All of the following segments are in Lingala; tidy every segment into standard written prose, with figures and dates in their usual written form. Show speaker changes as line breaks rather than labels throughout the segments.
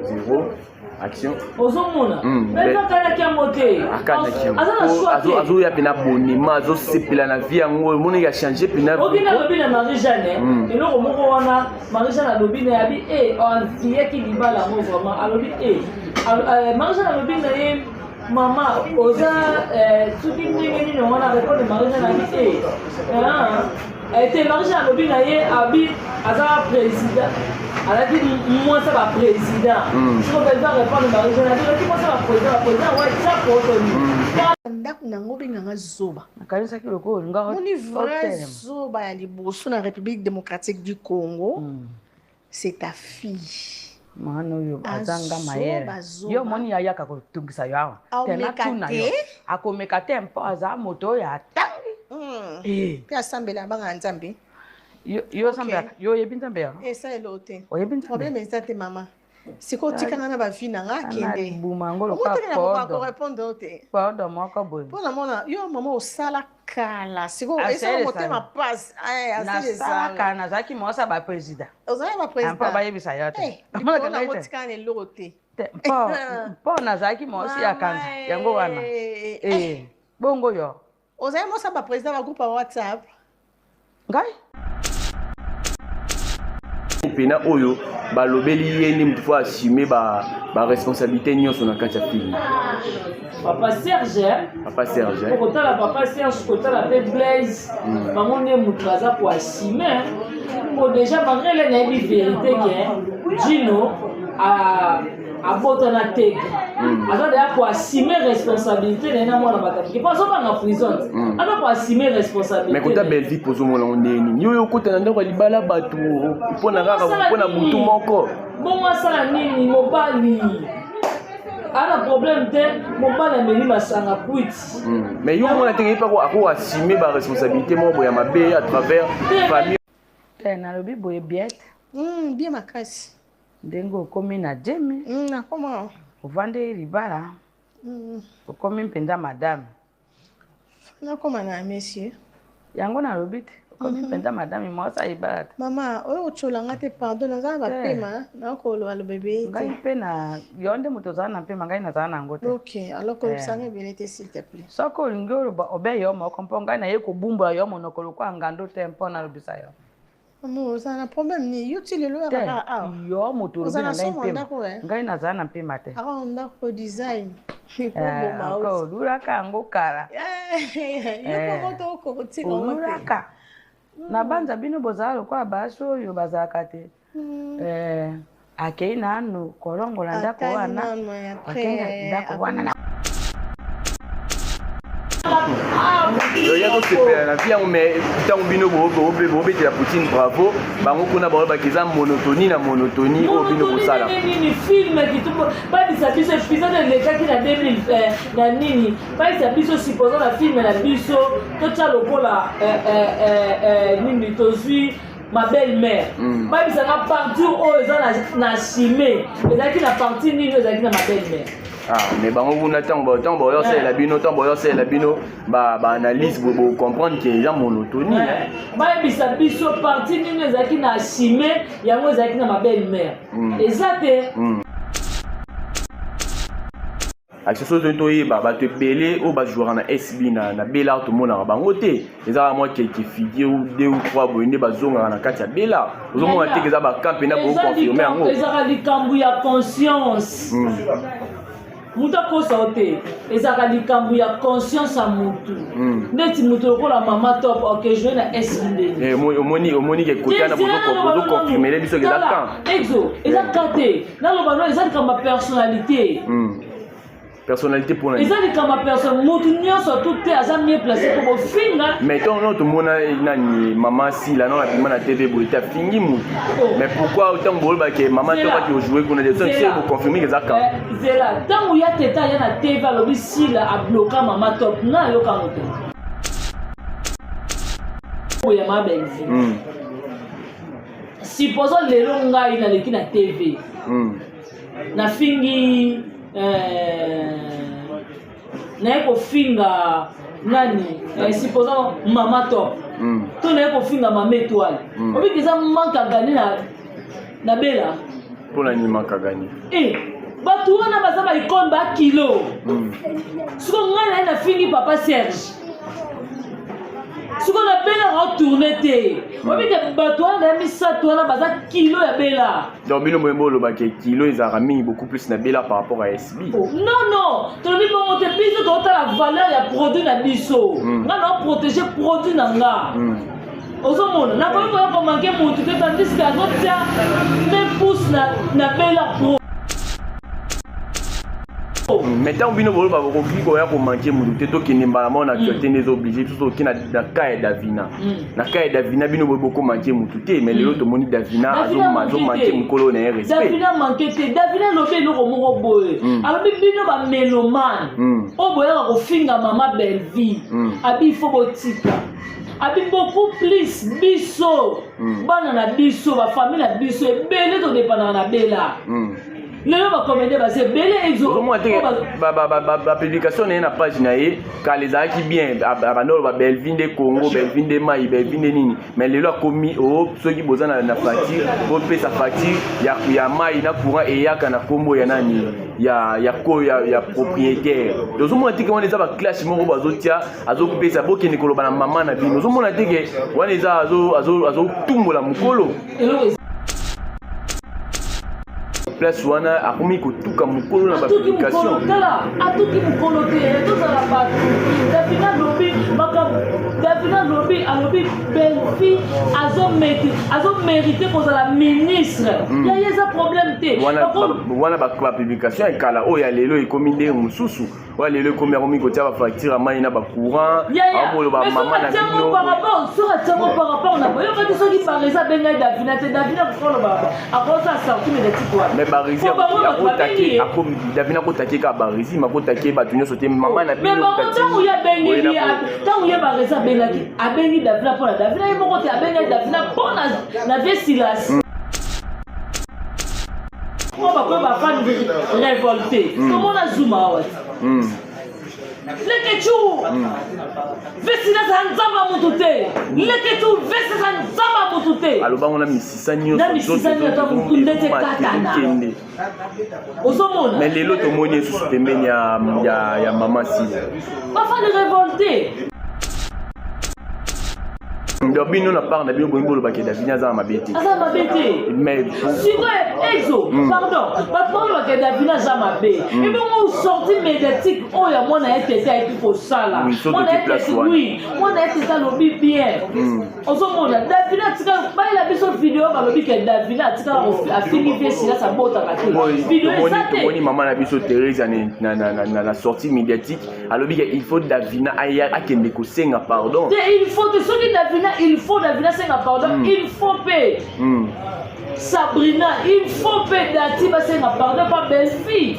0 action
ozomona mais kana kia moté
azo ya pena bonima azo sepela na vie yango moni ya changer pena
obina lobina Marie-Jeanne eloko moko wana Marie-Jeanne lobina ya bi on fille qui libala mo vraiment alobi Marie-Jeanne lobina ye mama oza tuki ndenge ni wana répondre Marie-Jeanne abi était Marie-Jeanne lobina ye abi aza président. Alors moi ça va président. Si on veut répondre Marie-Jeanne, moi ça va président, ouais, ça pour toi.
Ndako nango benganga zoba.
Nakanisa ki loko nga.
On est vrai zoba ya liboso na République démocratique du Congo. C'est ta fille.
Mano yo azanga mayere. Yo moni ya yaka ko tungisa yawa. Tena tuna yo. Akomeka tempo aza moto ya tangi.
Pe asambela banga nzambe.
Yo sambela yo yebinzambe ya.
Ça est l'autre.
Oyebinzambe.
Problème est ça te maman. C'est quoi tu kana ba vie na nga kende.
Bumango lo ka
ko répondre te.
Pardon moko boy.
Pona mona yo maman osala kala. C'est quoi esa moté ma passe.
Assez ça. Kana zaki mosa ba président.
Ozala ba président.
Ampa ba yebisa yote.
Mona kana motika ne lote.
Pona zaki mosi ya kanza. Yango wana. Bongo yo.
Ozala mosa ba président ba groupe WhatsApp.
Ngai
pena oyo balobeli yeni mtu fois assumer ba responsabilité nyonso na kati ya film.
Papa Serge. Kokotala Papa Serge kokotala pe Blaise. Bango ne mutu aza ko assumer. Bon déjà malgré la vérité que Gino a bota na tege. Aza de ko assumer responsabilité na mwana bataki. Ki paso ba na prison. Ana ko assumer responsabilité.
Mais kota belle vie pozo mona ndeni. Yo kota na ndako libala batu pona kaka pona mutu moko.
Bon sala nini mobali. Ana problème te mobali meli masanga kwiti.
Mais yo mona tenge pa ko ako assumer ba responsabilité mo boya mabe à travers famille.
Tena lobi boye biet.
Bien makasi.
Ndengo komi na jemi.
Na comment?
Ovande libala. Komi mpenda madame.
Na comment na monsieur?
Yango na lobite. Komi mpenda madame mosa ibala.
Mama, oyo cholanga te pardon na ba pema na ko lo bébé.
Ngai pena yonde mutoza na pema ngai na za na ngote.
OK, alors que ça ne bien été s'il te plaît.
Soko lingolo obe yo mo komponga na ye ko bumba yo monokolo kwa ngando tempo na lobisa yo.
Maman, ça na problème ni yuti le lo ya
yo motoro bina na pema. Ngai na za na pema te.
Onda ko design.
Ko duraka ngokara.
Yo ko tika
duraka. Na banza bino bozalo kwa baso yo bazaka te. Akei nanu kolongola ndako wana. Akei ndako wana.
Ya ko sepela na vie mais tant bino bo te la poutine bravo bango kuna ba kiza monotonie o bino ko sala.
Ni film qui tout pas dit ça biso épisode de l'état qui na 2000 na nini pas ça biso supposons la film na biso to tcha lokola nini to zui ma belle-mère. Pas ça na partie o eza na chimé ezaki na partie nini ezaki na ma belle-mère.
Mais bango kuna tango yo c'est la bino ba analyse bo comprendre que ya monotonie.
Ba bisa biso partie nini ezaki na chimé yango ezaki na ma belle-mère. Ezate
action so to yeba ba te belé o ba jouer na SB na Bela to mona bango te eza moi quelques figures ou 2 ou 3 boyende ba zonga na kati ya Bela ozo mona te eza ba camp na bo confirmer yango
eza likambu ya conscience. Muta kosa ote ezaka likambu ya conscience a mutu neti mutu lokola mama top ok jouer na SB
omoni ke côté na bozo confirmer biso eza camp
exo eza kate na loba no eza comme personnalité
personnalité pour la.
Ils ont dit que ma personne, mon union soit tout est mieux placé pour mon film.
Mais ton autre monde nani maman si là non la na TV boy ta fini mou. Mais pourquoi autant bol ba que maman toi qui jouer qu'on a des sons c'est pour confirmer que ça quand.
C'est là tant où il y a teta il y a na TV à l'obis si là a bloqué maman top na yo quand moto. Oui ma belle vie. Supposons les longa il a l'équipe na TV. Na fingi na ko finga nani supposons mama top to na ko finga mama étoile obi kiza manka gani na Bela
Pour l'animal Kagani.
bato wana baza baikone ba kilo siko ngai na fini papa Serge siko na bela retourner te obike bato wana misato wana baza kilo ya bela
donc bino mwembo ba ke kilo ezara mingi beaucoup plus na bela par rapport à SB.
Non tolobi bongo te biso tota la valeur ya produit na biso nga na protéger produit na nga ozomona na koyi koya komanke mutu te tandis que azotia 2 pouces na bela pro
Maintenant, bino bolo ba ko ki ko ya ko manquer mutu te to kini mbala mo na actualité des obligés tout ki na kai Davina na kai Davina bino bolo ko manquer mutu te mais lelo to moni Davina azo manquer mukolo na respect
Davina manquer te Davina lobe lo ko moko boye alors bino ba meloman o boya ko finga mama belle vie abi fo botika abi beaucoup plus biso bana na biso ba famille na biso ebele to dépendant na bela lelo bakomende base bele exo
moi ba publication na page na ye ka les aki bien abanolo ba Belvin de Congo Belvin de Mai Belvin de nini mais lelo akomi o soki bozana na facture bo pesa facture ya mai na courant et ya kana kombo ya nani ya propriétaire donc moi tike wana eza ba clash moko bazotia azokupesa bokende koloba na mama na bino ozomona tike wana eza azo tumbola mukolo place wana akomi kotuka mukolo na ba publication
atuki mukolo te tozala bato Davina lobi alobi Belfi azo mérité kozala ministre ya yeza problème te
wana ba publication ekala oyo ya lelo ekomi ndenge mosusu oyo lelo ekomi akomi kotia ba facture ya mai na ba courant abolo ba mama na bino
par rapport na boyo kati soki pareza benga Davina te Davina koloba akosa sorti médiatique wa
mais barisi akotaki akomi Davina kotaki ka barisi makotaki bato nyonso te mama na bino
tango ya bengi tango ya bareza bengaki abengi Davina mpona Davina ye moko te abengi Davina mpona na vie Silas po bakoyo bafani révolté komona zuma awa leketu vesina za nzamba mutu te leketu vesina za nzamba mutu te
alobango na misisa nyonso
ta mukunde te katana ozomona
mais lelo tomoni esusu pembeni ya mama Sila
bafani révolté
donc bino na part na bino boyimbolo ba ke Davina za mabete mais
siko exo pardon bato ba ke Davina za mabe et bon sorti médiatique o ya mona etete ai pour sala mona etete oui mona etete lobi bien ozomona Davina tika ba la biso vidéo ba lobi ke Davina tika a fini vie sila sa bota ka te vidéo ça
moni mama na biso Thérèse na sortie médiatique alobi ke il faut Davina aya akende ko senga pardon
il faut que soki Davina il faut Davina senga pardon il faut payer Sabrina il faut payer Dati ba senga pardon pas belle fille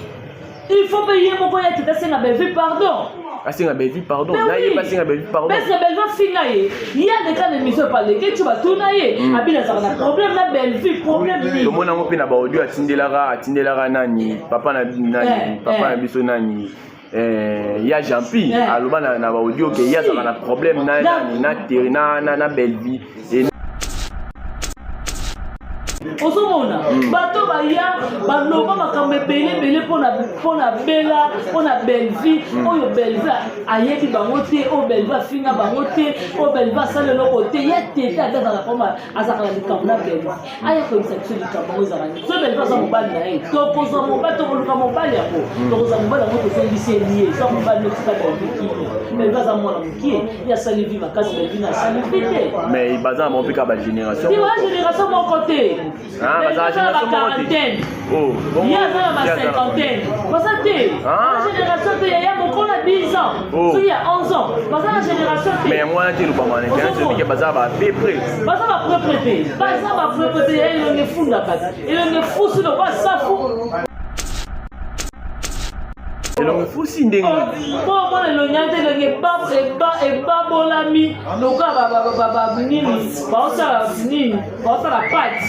il faut payer moko ya tata senga belle fille pardon
asenga belle fille pardon na ye ba senga belle fille pardon
parce que belle fille na ye il y a des cas de mission par lesquels tu vas tourner ye abina ça na problème na belle fille problème ni
to mona mo pe na ba audio atindelaka nani papa na biso nani ya Jampi aloba na ba audio ke ya ça na problème na belle vie
ozomona bato baya baloba makambo ebele mpona bela mpona belvi oyo belvi ayebi bango te oyo belvi afinga bango te oyo belvi asala eloko te ye tete atazaka koma azalaka na likambo na belvi aya koyebisa biso likambo yango ezaka nini so belvi aza mobali na ye tokozwa mobali tokoluka mobali yango tokozwa mobali yango tozongisi elie so mobali notika belvi kino belvi aza mwana mokie ye asali vi makasi belvi na asali vi te
mais baza na mopeka bagénération
génération moko te
la
quarantaine. Il y a la cinquantaine. Ça c'est la génération il y a beaucoup de 10 ans. Il y a 11 ans. La génération
mais moi tu le pas mané, c'est que baza ba peu près.
Baza ba prêter. Baza ba prêter, il est fou la base. Il est fou sur le pas ça fou.
elongo fusi ndenge
po mona elonyante elonge ebabolami loka nini baosala nini baosala pati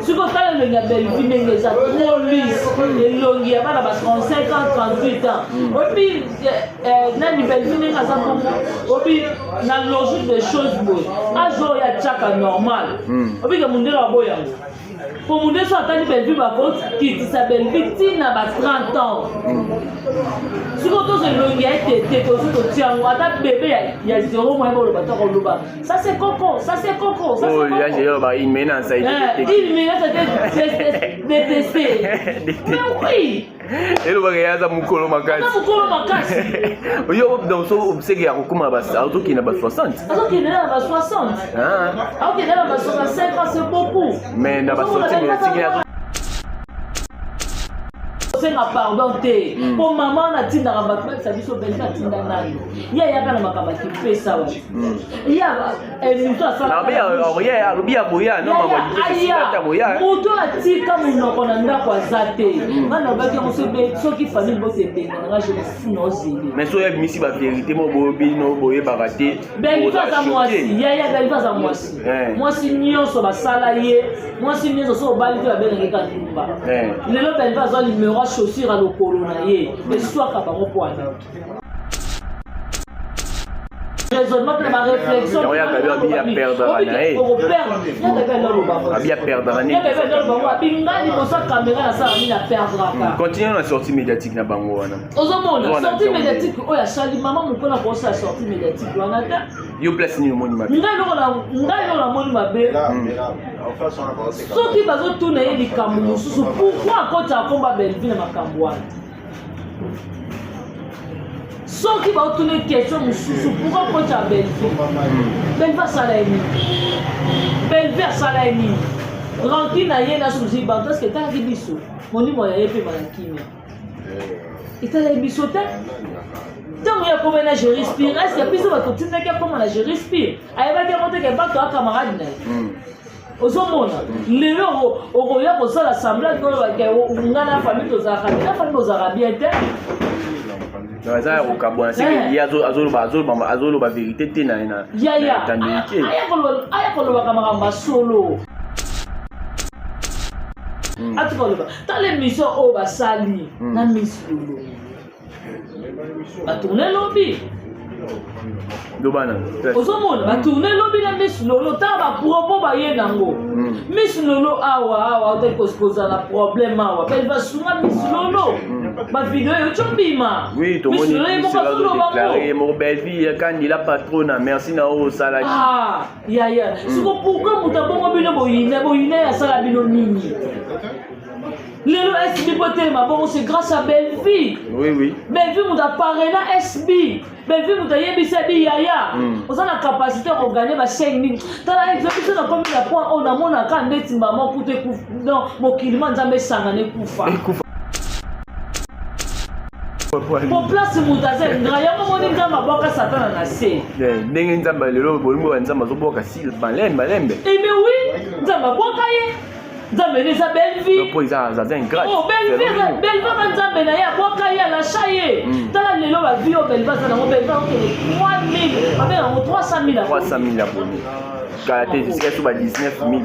soki otala elongi ya belvi ndenge eza trop lise elongi ya bana ba 35 ans 38 ans obi nani belvi ndenge aza bongo obi la logique des choses, ajo ya chaka normal. Obi que monde la boya. Pour monde so atali Belleville ba ko qui sa Belleville tina ba 30 ans. Si vous tous le ngé tété ko so tiango ata bébé ya 0 mois ba lo ba to ko loba. Ça c'est coco, ça c'est coco, ça c'est coco.
Oh, là j'ai ba il mena ça il
était détesté. Mais oui.
Et le bagage à mukolo makasi.
Mukolo makasi.
Yo donc so obsèque ya kokuma ba auto qui na ba 60.
Auto qui na ba 60. Ah. OK, na ba 65 c'est beaucoup.
Mais na ba sorti mais
senga pardon te pour maman na tinda rabatma sa biso belta tinda nani ya ya kana makabaki pesa wa ya elinto asala
na bien boya non maman
ta boya moto atika munoko na ndako azate ngana baki mosebe soki famille bote benga nga je me fino zili
mais so ya misi ba vérité mo bobi no boye baraté
belta za mwasi ya belta za mwasi mwasi nyonso basala ye mwasi nyonso so bali to abelenge ka tumba lelo belta za numéro chaussure à l'okolo na ye mais soit ka bango poana raisonnement de ma réflexion
il y a bien perdre la nae
on perd il y a
bien perdre la nae
il y a bien bango binga ni bosa caméra na ça ni la perdre ka
continue la sortie médiatique na bango wana
ozomona sortie médiatique oya shali maman mukona ko sa sortie médiatique wana ta
yo place ni moni mabe
ngai no la moni mabe soki bazo tuna ye likambo mosusu pourquoi akota akomba Belleville na makambo wana soki baotuna question mosusu pourquoi akota Belleville Belleville asala ye nini Belleville asala ye nini ranki na ye na susi bantu parce que etalaki biso molimo ya ye mpe malakimia etalaki biso te ntango ya koma na je respire est-ce que biso bato tindaki akoma na je respire ayebaki yango te ke bato akamarade na ye ozomona lelo okoya kosala semblable kolobake nga na famille tozalaka te na famille tozalaka bien te
aza ya kokabwana seke ye azoloba vérité te na tandiki
aya kolobaka makambo solo atikoloba tala émission oyo basali na Miss Lolo batourne lobi ozomona batourne lobi na Miss Lolo tala bapropos baye nango Miss Lolo awa otali kozala problème awa pe basunga Miss Lolo bavideo yo tobima
oui tomoni moko Belleville kandi la patrona merci na o salaki
ya siko pourquoi muta bongo bino boyina asala bino nini lelo SB botelema bongo c'est grâce à Belleville
oui
Belleville muta parena SB Belleville muta yebisa bi yaya oza na capacité de gagner ba 5000 tala exemple na combien de points on a mona ka ndeti maman kute ku non mokilima nzambe sangane kufa pour place mutaze ngaya mo ni nzamba boka satana na se
ndenge nzamba lelo bolimbo nzamba zo boka si balembe
mais oui nzamba boka ye nzambe ni sa Belleville
pour ça un grade
oh Belleville ka nzambe na ya boka ye la chaye tala lelo ba vie au Belleville ça na mo Belleville ko 3000 avec 300 000
abonnés Karaté jusqu'à 19 000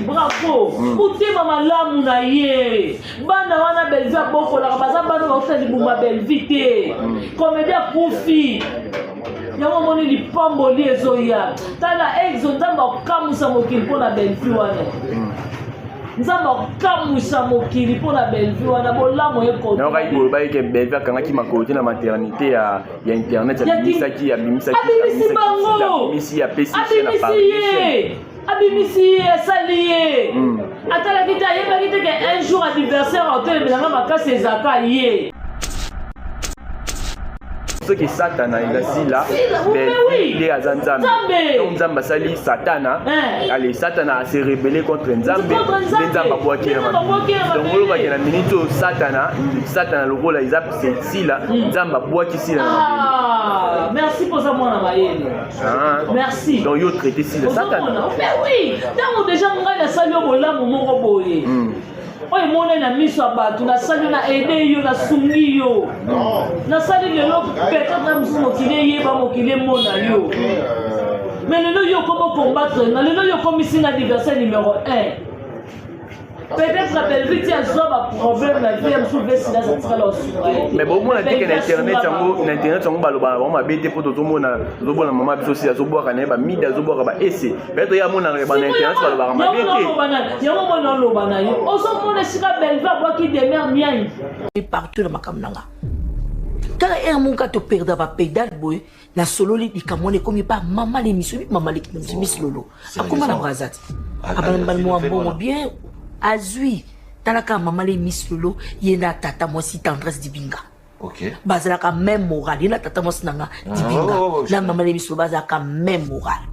bravo motema malamu na ye bana wana Belleville abokolaka baza bana bakosa libumba Belleville te comédien kufi yango moni lipamboli ezoya tala exo nzambe akamusa mokili mpona Belleville wana nzambe akamusa mokili mpona Belleville wana bolamu
ekobayi ke Belleville akangaki makolo te na maternité ya internet abimisaki
bango abimisi ye asali ye atalaki te ayebaki te ke un jour anniversaire aotelemela makasi ezaka ye
soki satana ezasila nde aza nzambe nzambe asali satana ale satana ase rebelle contre nzambe nde nzambe abwaki na donc olobaki na minute oyo satana lokola eza sila nzambe abwaki sila na
merci pour ça mwana mayele merci
donc yo traité sila satana
oui ntango déjà ngai nasali yo bolamu moko boye oyo mona na miso ya bato nasali na aide yo nasungi yo nasali lelo peut-être na mosusu mokili eyeba mokili emona yo mais lelo yo komo combattre na lelo yo komisi na adversaire numéro 1 peut-être appelle vite un soir problème la vie me sauver si là ça tira là aussi
mais bon on a dit que l'internet yango baloba ba bete poto tomona mama biso si azoboka na ba mida azoboka ba ese peut-être ya mona ba na internet baloba ma bete
yango mona loba na yo oso mona sika belva kwa ki demeure miai
partout dans ma kamnanga quand un ka to perdre ba pédale boy na solo li kamone comme pas maman l'émission maman l'émission Miss Lolo akoma na brazati abana mo bon bien azui talaka maman les Miss Lolo yena tata moi si tendresse dibinga
OK
bazalaka même moral yena tata moi sinanga dibinga la maman les Miss Lolo bazalaka même moral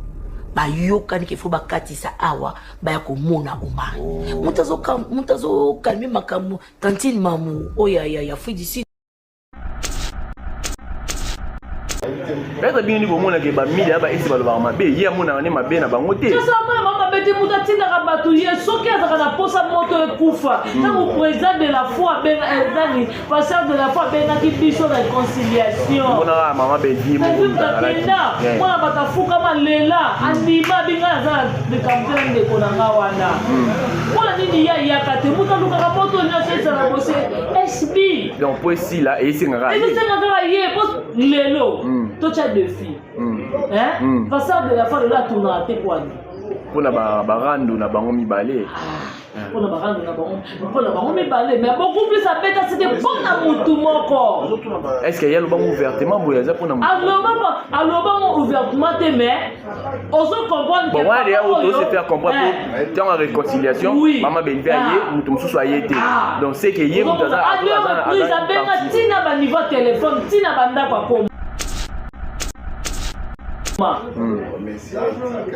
ba yokani ke fo bakatisa awa ba yakomona omari mutazo kalmi makamu tantine mamu oya ya fui d'ici
peut-être bien ni komona ke ba mili ba ese baloba mabe ye amona ne mabe na bango te
ça mama mama beti mutatina ka batu ye soki azaka na posa moto ekufa tango président de la foi ben dani pasteur de la foi ben na biso réconciliation
mona mama be di mo
mutapenda mwana batafuka malela andima binga za de campagne de konanga wana mwana nini ya yakate mutaluka ka moto nyose za bose SB
donc pour ici là et c'est ngara
ye pos lelo to cha de filles hein pasteur de la foi de la tourna te kwani
pona ba randu na bango mibale
pona ba randu na bango mibale mais beaucoup plus à beta c'était bon na mutu moko
est-ce qu'il y a le bango ouvertement boya za pona
alors ouvertement te mais oso comprendre
bon ouais déjà auto se faire comprendre pour dans la réconciliation maman ben viaye mutu mususu ayete donc c'est que yé mutu za
tina ba niveau téléphone tina banda kwa ko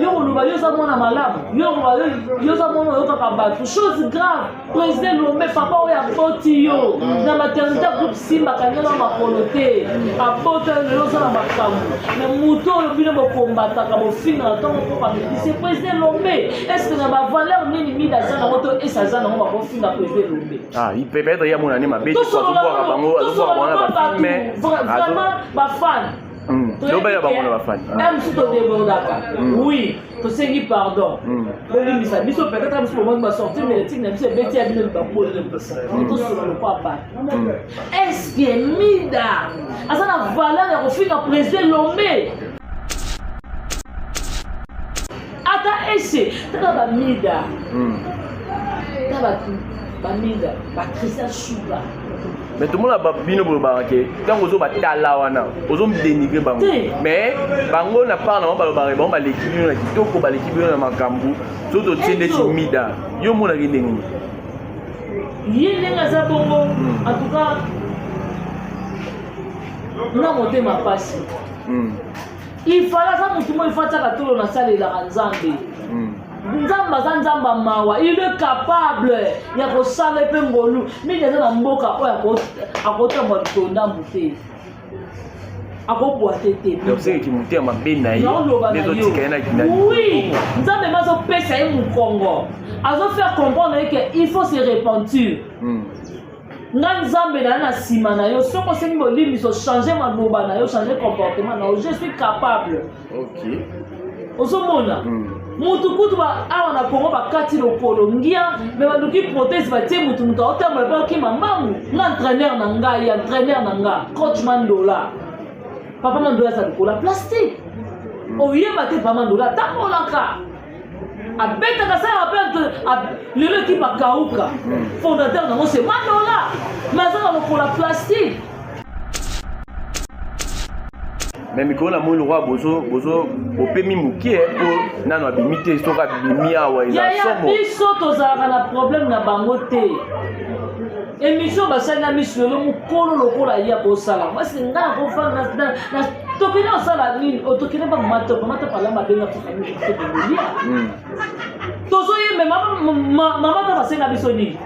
yo loba yo za mona malamu yo za mona yo kaka batu chose grave président Lomé papa oya boti yo na maternité groupe simba kanyela makolo te abota lelo za makambo mais muto oyo bino bokombataka bofinga ntongo mpo c'est président Lomé est-ce que na ba valeur nini mida za na moto esa za na ngo bakofinga président Lomé
il peut être ya mona ne mabe to so boka bango azo bona ba mais
vraiment ba fan
loba ya bango na bafani
même si to débordaka oui to sengi pardon olimisa biso peut-être biso moment ba sortir mais le tic na biso beti ya bino ba pole le biso to so le papa est-ce que mida asa na valeur ya kofika président Lomé ata ese tata ba mida ba mida ba Christian Sugar
mais tout le monde a bino boloba ke tant ozo batala wana ozo dénigrer bango mais bango na part na baloba bango ba l'équipe na kitoko ba l'équipe na makambu soto tiende timida yo mona ndengi
yene ngaza bongo en tout cas na motema pasi il fallait ça mutumo il faut ça tolo na salle la nzambe nzamba za nzamba mawa il est capable ya kosala pe ngolu mingi eza na mboka oyo akotambola litonda mbute akobwate te
donc c'est qui muté mabe na ye nezotika na kina
oui nzambe bazopesa ye mokongo azofaire comprendre que il faut se repentir nga nzambe na nsima na yo soko osengi bolimiso changer maloba na yo changer comportement na yo je suis capable
ok
ozomona mutu kutu awa na Congo bakati lokolo ngia me baluki prothèse batie mutu aotambola mpe okima mbangu nga entraîneur na nga coach Mandola papa Mandola aza lokola plastique oyeba te papa Mandola atambolaka abetaka sala mpe lelo ekipe akauka fondateur nango c'est Mandola me aza na lokola plastique
mais mikolo na moi le roi bozo opemi mukie po nano abimite soka bimi awa eza somo
biso tozalaka na problème na bango te émission basali na Miss Lolo mokolo lokola ya kosala parce nga nakofana na tokende osala nini otokende bamata pala mabenga tokamikotokolia tozoyembe mama ta basenga biso nini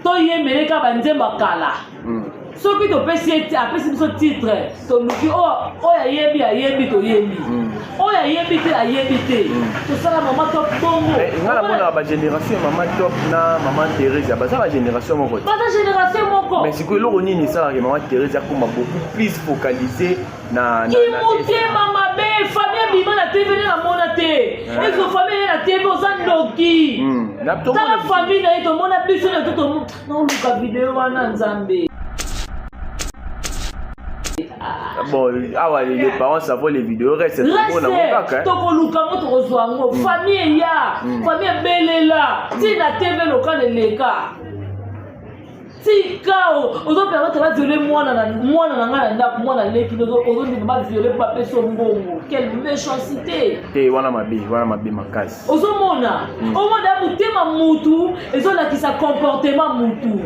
toyemeleka banzemba kala soki topesi apesi biso titre toluki oyo ayebi toyebi oyo ayebi te tosala mama top bongo
nga namona bagénération ya mama top na mama Thérèse baza bagénération moko mais sikoyo eloko nini esalaka mama Thérèse akoma beaucoup plus focalisé na
kimotema mabe famille bima na TV na mona te ezo famille na TV ozandoki tala famille na yeto mona biso na toto na oluka video wana nzambe.
Bon, les parents savent les vidéos, reste
famille ya, famille belela, si la TV local leka. Si kao, ozo permettre de violer moi na leki, ozo ne pas violer papa songongo. Quelle méchanceté.
Te wana mabe makasi.
Ozo mona, o mona mutema mutu, ezo la ki sa comportement mutu.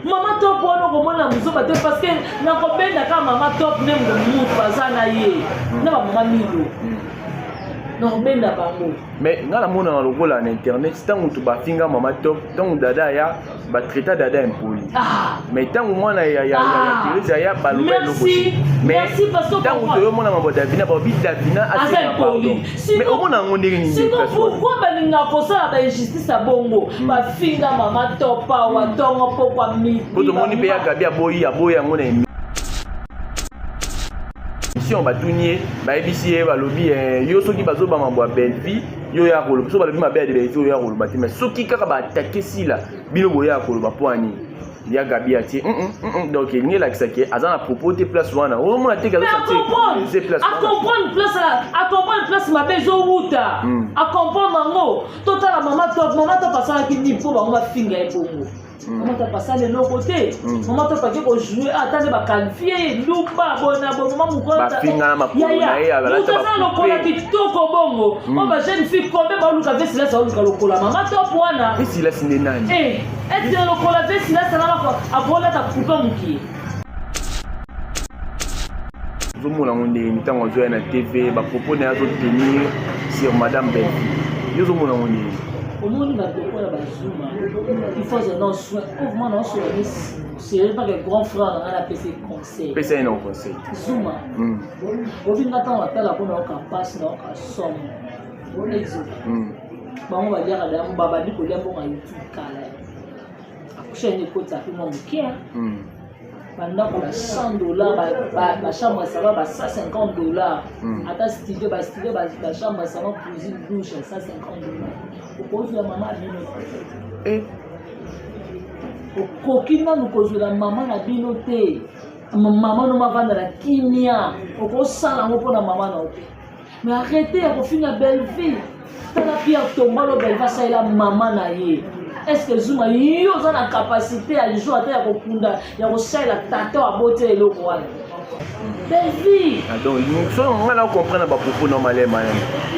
Maman top wana komona muzoba te parce que na kobenda ka maman top ne mutu bazana ye. Na ba maman milo. Mais
ngala mona na lokola na internet tango tu ba finga mama top tango dada ya ba traiter dada impoli mais tango mona ya Teresa ya ba lokola
merci parce que
tango to mona mama Davina ba bi Davina assez pardon mais au mona ngondiri ni
c'est pourquoi ba ninga kosa ba injustice bongo ba finga mama top wa tongo pokwa mi
poto moni pe ya gabi aboya ngona on va tourner baebisi balobi yo soki bazoba mambo ya belle vie yo ya koloba so balobi mabe de belle vie yo ya koloba te mais soki kaka ba attaquer sila bino boya koloba poani ya gabi ati donc il n'y a que qui azana propos te place wana o mona te gazo
c'est place à comprendre place mabe zo wuta à comprendre ngo total maman top passer ki ni po ba ma finga e bongo. Maman t'a passé de l'autre côté. Maman t'a pas dit qu'on jouait. Attendez, bah qualifier. Loupa, bonne, maman mouko.
Bah finga ma poule.
Ya. Nous t'as le cola qui toque au bongo. On va jeune fille combien bah nous qu'avec cela ça on le cola. Maman t'a poana.
Et si là c'est nani.
Eh, est-ce que le cola avec cela ça va quoi? Après là t'as coupé mon qui.
Zomona ngonde ni tango zo na TV ba proposer à tenir sur madame Belle. Yo zomona ngonde.
Au monde va devoir la Zuma. Il faut se non soin. Comment non soin c'est pas que grand frère dans la PC conseil.
PC non conseil.
Zuma. Au fin d'attendre on appelle la bonne on passe dans la somme. Bon exemple. On va dire à la baba dit que les bons à YouTube kala. Accoucher une côte ça fait mon qui pendant qu'on a $100 la chambre ça va $150 attends studio la chambre ça va cuisine douche $150 pour la maman et pour kokina nous cause la maman na binoté maman nous m'a vendre la kimia pour ça la pour la maman na mais arrêtez pour finir belle vie tala pia tomba lo belle va ça la maman na ye. Est-ce que Zuma yo a la capacité à jouer à terre pour kunda ya ko la tata à beauté le roi belle vie
donc nous on va comprendre ba propos normalement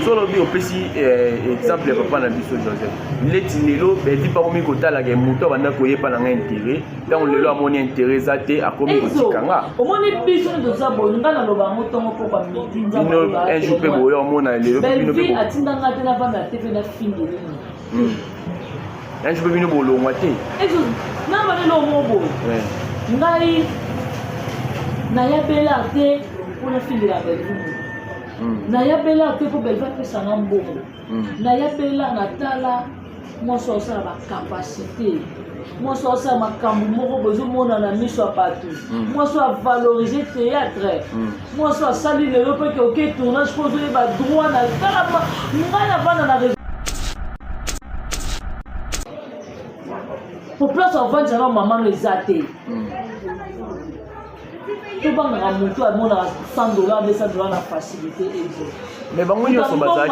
solo bi opesi exemple papa na biso Joseph letinelo belle vie pas komi kotala ke muto banda ko yepa na intérêt tant lelo amoni intérêt za te akomi kotikanga
omoni biso ndo za bonga na loba motongo pour ba mitinza
un jour pe boyo mona lelo
belle vie atindanga te na bana te na fingi
je peux venir pour le moitié.
Non, mais non, mon beau. Ngai, naya bela te pour la fille de la belle. Naya bela te pour belle faire ça en beau. Naya bela natala, moi ça ça ma capacité. Moi ça ça ma cambo, moi besoin mon ami soit partout. Moi ça valoriser théâtre. Moi ça salir le repas que OK tournage pose ba droit na tala. Ngai na vana na pour place en vente, maman les a été. Tout le monde a monté à $100, mais ça doit la facilité.
Mais bon, on sont basés.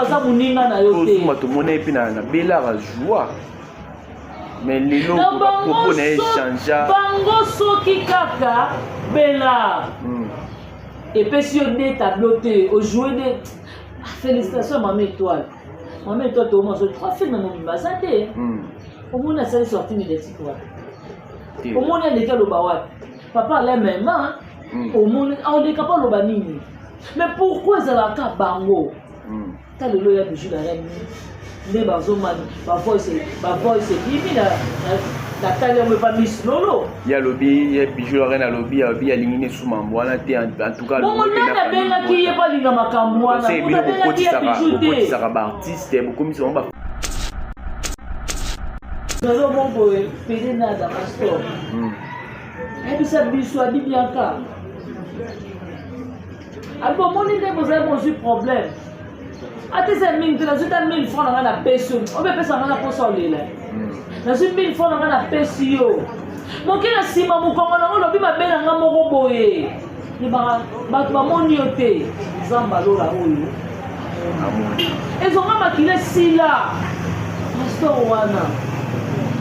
Tout le monde est bella joie. Mais les lots propos n'échangent.
Bango soki kaka bella. Et puis si on est tableauté, au jouer des félicitations maman étoile. Maman étoile, tout le monde se trois films mon basé. Au moins, on a sorti de l'étiquette. Au moins, on a des cas de bawat. Papa, les mêmes, au moins, on est capable de banini. Mais pourquoi c'est la cas bango? T'as le loyer de Jules Arène. Les bazoman, parfois c'est bibi, la taille ne pas mis lolo.
Il y a lobby, il y a Bijou Arène à lobby, il y a éliminé sous Mamboana, en tout cas.
Bon, on a bien qui est pas l'ingamakamouana.
C'est beaucoup de Sarah artiste, beaucoup de Sarah.
Nous avons pédé nada pasteur. Et puis ça biso a dit bien car. Alors, mon idée, vous avez posé problème. Ate c'est 1000, tu as 1000 francs dans la pêche. On peut passer dans la poche au lait. Dans 1000 francs dans la pêche yo. Mon qui a si maman comme on a l'objet ma belle en amour boye. Ni ba mon yote. Zamba lo la oyo. Et on va maquiller si là. Pastor wana.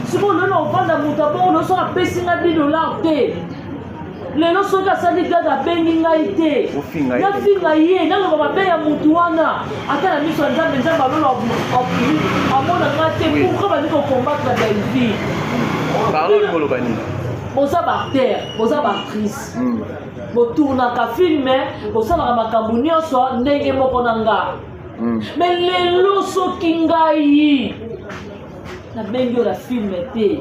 Si vous le nom vendre mutabo, on sera pêché na $10 lelo soki asali gaga abengi ngai te nafinga ye naloba mabe ya mutu wana ata na miso ya nzambe nzambe alolo amona nga te pourkui bazali kokombatre belvi boza baacteur boza baactrice botournaka filme bosalaka makambo nyonso ndenge moko na nga me lelo soki ngai nabengi yo na filme te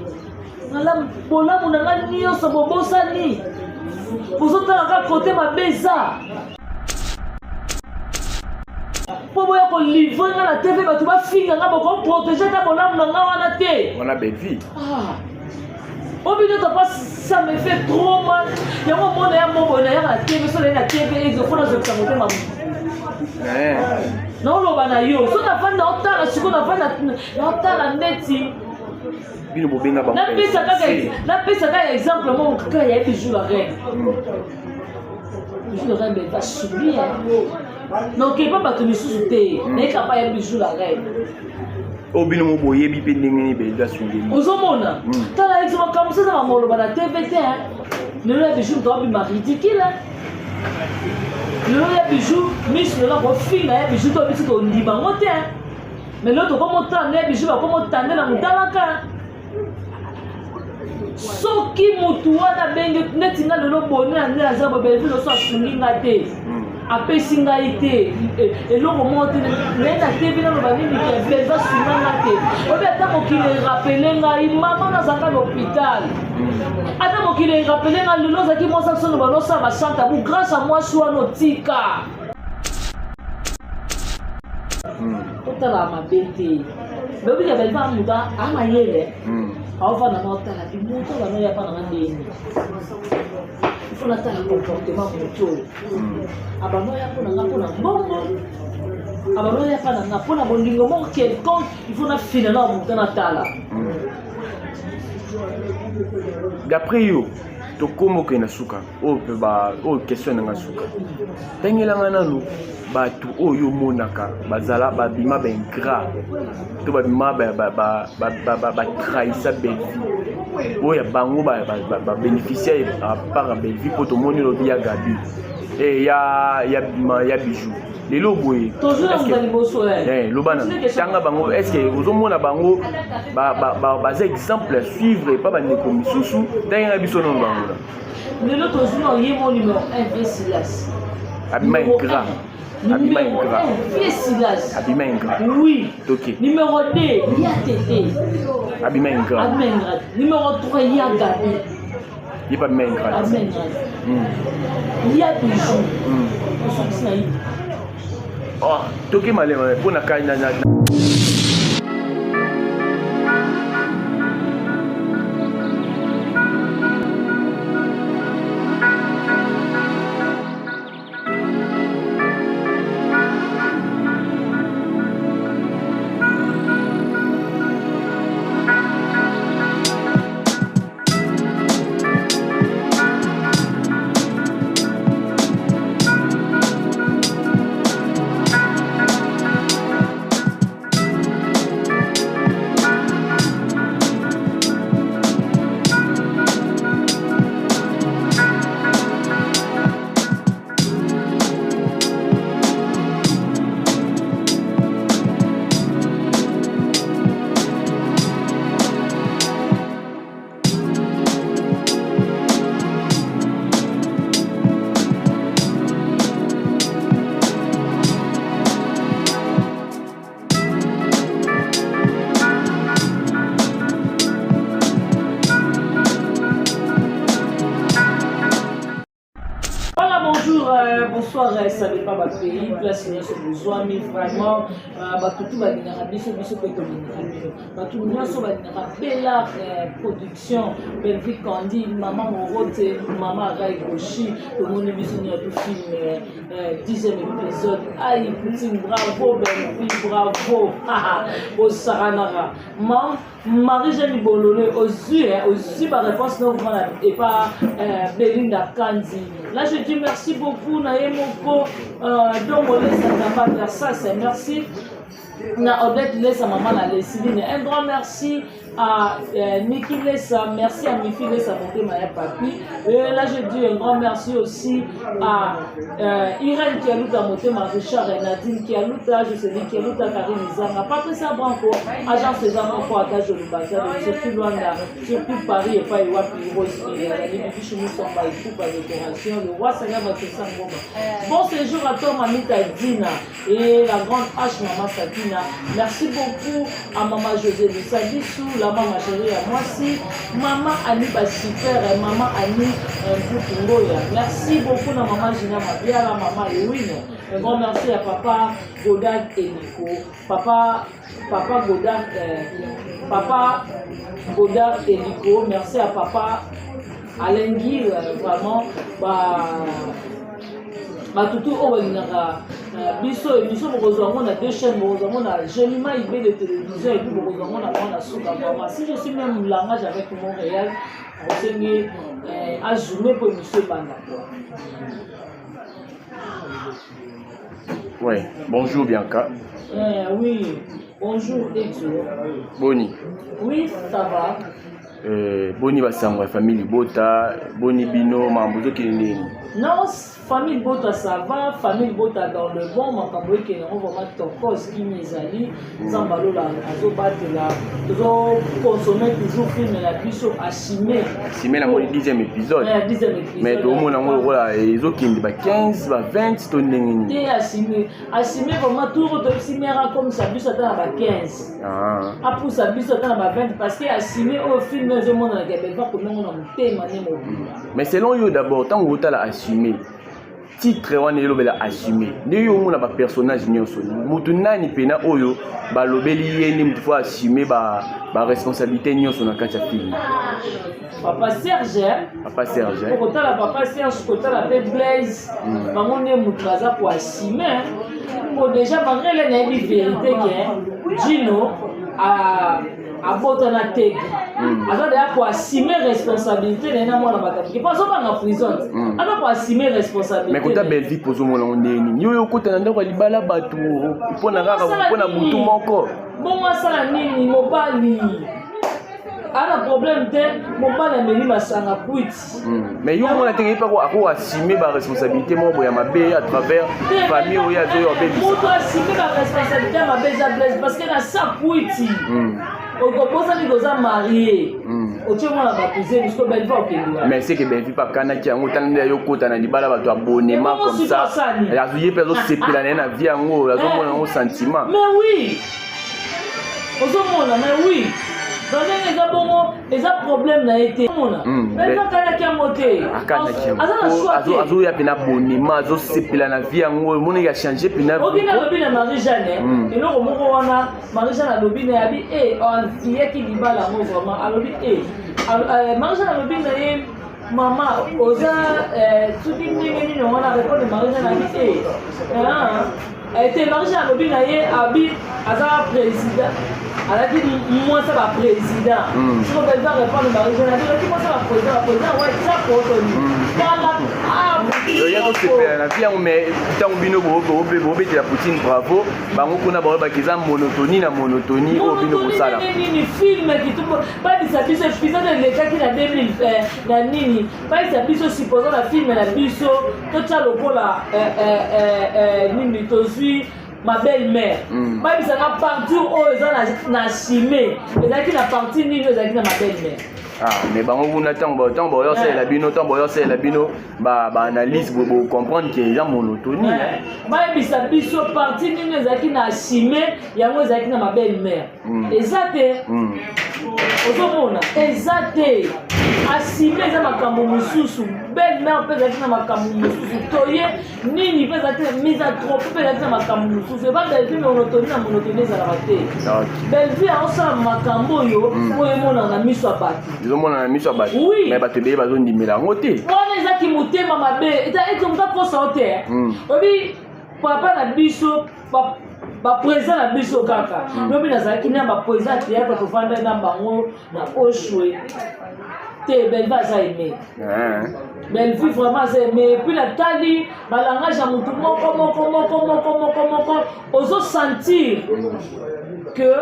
bolamu na nga nyonso bobosani bozotalaka kote mabe eza mpo boya kolivre nga na tv bato bafinga nga bokoprotege ta bolamu na nga wana te
wana belvi
obino topa ça me fait trop mal yango mona ya moboye na yaka na tv solei na tv exofona zokisa motema naoloba na yo so navandi naotala sikoyo navandi naotala ndeti
bino bobenga bango
napesa kaka exemple moko kaka yayebi jour la reine jour la reine va subir donc epa bato misusu te nayeka pa yayebi jour la reine
oyo bino mo boyebi mpe ndenge nini belvi asungeli
ozomona tala exemple makambo sasa bamoloba na tv te lelo ya bijou toabima ridicule lelo ya bijou miso lelo kofinga ya bijou tobisi tondima ngo te mais lelo tokomotanda ya bijou bakomotande na motalaka soki mutu wana benge neti nga lelo boni na nde aza bobelvi loso asungi nga te apesi ngai te eloko moko te naye na tevi naloba nini ke belvi asunga nga te obi ata mokili erapele ngai mama nazalaka na hôpital ata mokili erapele ngai lelo ozalaki mwasi asono balosala bachante abu grâce a mwasi wana otika otala mabe te beobika belvi amuta amayele aovanda na otala moto bano yapa nanga ndeni ifo natala comportement moto abano yapo nanga mpona mbongo abano yapa nanga mpona bolingo moko quelconque ifo nafina na moto natala
d'après yo tokóma okende na suka oyo mpe oyo question nanga suka ntangelanga nano bato oyo omonaka bazala babima baingrat to babima batrahisa belvi oyo bango babénéficiaire apart ya belvi mpo tomoni lobi ya gabi ya bijou lelo boye lobana tanga bango est ce que ozomona bango baza exemple à suivre epa bandeko misusu ndenge na biso nono bango na
lelo tozwi na oyemo numéro 1 v silas
abima ingrat abima ingrat
v silas
abima ingrat
oui
toke
numéro 2 ya tete
abima ingrat
numéro 3 ya gabi
ye pas abima ingrat
ya bijou osokisi na ye
toke malema mpona kai
soit ça dépend du pays, place il y a ce besoin, mais vraiment, tout va venir à biso peut être tout le monde va venir à Bella production, Belgique Candy, maman Morote, maman Rai Goshi, le monde est biso ni à tout film, 10e épisode, aïe, Poutine, bravo, Belgique, bravo, au Saranara, Marie-Jeanne Bololé, aussi ma réponse non et pas Belinda Kandi. Là, je dis merci beaucoup, Naemoko, donc on laisse pas faire ça, c'est merci. Na Odette laisse à maman la Leslie. Un grand merci à Niki Lessa, merci à Mifi Lessa, monter ma papi. Et là, je dis un grand merci aussi à Irène qui a lutté à monter ma Richard et Nadine qui a lutté à Jocelyn, qui a lutté à Karine Izanga, Patricia Branco, agent César Branco à Tage de Bazar, surtout Luanda, surtout Paris et pas Iwapi, Rose, et les bichous nous sont pas écoutes par décoration, le roi Seigneur va faire ça. Bon séjour à toi, Mamita Dina et la grande H, Maman Sakina. Merci beaucoup à Maman José de Sadissou, la maman chérie à moi aussi, Maman Annie Super et Maman Annie Boukungoya. Merci beaucoup à Maman Gina Mabia, la Maman Ewine. Un grand merci à Papa Godard et Nico. Papa Godard et Nico. Merci à Papa Alain Guy, vraiment. Tout au biso on a deux chaînes, on a Gemima IB de télévision et puis on a Souka. Si je suis même langage avec Montréal, on s'est mis à zoomer pour monsieur Banda.
Oui, bonjour Bianca.
Oui, bonjour Exo.
Boni.
Oui, ça va.
Boni Bassangwa, famille Bota, Boni Bino, Mambozo Kinini.
Non, famille Bota ça va, famille Bota dans le bon, Makambo qui est vraiment tokos qui m'izali, Zambalo la azobat la, consommer toujours film la biso assumé.
Assumé la moni 10e épisode.
10e épisode.
Mais tout le monde a voilà, ils ont 15, 20 tonnes.
Et assumé vraiment tout assumé comme ça biso dans la 15. Ah pour ça biso dans la 20 parce que assumé au film je monde na Québec pas comme on a thème
mais selon eux d'abord tant que tu as assumé titre wana elobela assumé nde yo mona ba personnage nyonso mutu nani pena oyo ba lobeli yeni mutu faut assumer ba responsabilité nyonso na kati ya film.
Papa Serge pour kota la Papa Serge kota la Pep Blaze bango ne mutu baza pour assumer bon déjà malgré la naïve vérité que Gino a botana teg alors d'ailleurs pour assumer responsabilité les na mona bakati qui passe pas en prison alors pour assumer responsabilité
mais quand belle vie pozo mona ndeni yo kota na ndako libala batu pona kaka pona mutu moko
bon masala nini mobali ana problème te mobali ameli masanga kwiti
mais yo mona tenge pas ko assumer ba responsabilité mo ya mabe à travers famille ou ya zo yo bébé
moto assumer ba responsabilité ya mabe za blesse parce que na sa kwiti okoposa ni koza marié otiomona bapouze jusqu'au belle va okendwa
mais c'est que ben vie pas kanaki yango tanda yo kota na libala bato abonnement comme ça yazuye pezo sepela na vie yango yazomona ngo sentiment
mais oui ozomona mais oui dans les gabons les problèmes n'a été mona mais pas kanaki moté
azo ya pena abonnement azo sepela na vie yango mona ya changer pena
obina lobina Marie-Jeanne et loko moko wana Marie-Jeanne lobina yabi on fille qui libala ngo vraiment alobi Marie-Jeanne lobina ye maman oza tout nini on a répondu Marie-Jeanne yabi était Marie-Jeanne lobina ye abi aza président. Alors moi ça va président. Si on peut répondre Marie-Jeanne, moi ça va président, ouais ça pour
il y a d'autres pays la vie mais tant bino bobe la Poutine bravo bango kuna ba kiza monotonie au bino kosala
ni film qui tout pas dit ça biso épisode de l'état qui na 2000 na nini pas ça biso supposons la film la biso to tcha lokola nini tozui ma belle-mère même ça na partie où ils ont na chimé les qui na partie nini ils ont na ma belle-mère
mais bango kuna tango yo c'est la bino tango yo c'est la bino ba analyse bo comprendre que ya monotonie
ba bisa biso parti nini ezaki na assumer yango ezaki na ma belle mère ezate ozomona ezate assumer eza makambo mosusu belle mère pe ezaki na makambo mosusu toye nini pe ezaki na mise à trop pe ezaki na makambo mosusu eba belle vie monotonie na monotonie ezalaka te belle vie aosala makambo oyo oyo emona na miso ya bato
ezomona na miso ya bato mais bato ebeye bazondimela yango te
wana ezaki motema mabe ete moto aposa o te oyebi papa na biso baprésent na biso kaka lobi nazalaki na baprésent théâtre tovanda na bango na oshwe te belle vie aza aimé belle vie vraiment aza aimé puis natali balangage ya motu moko ozosentir que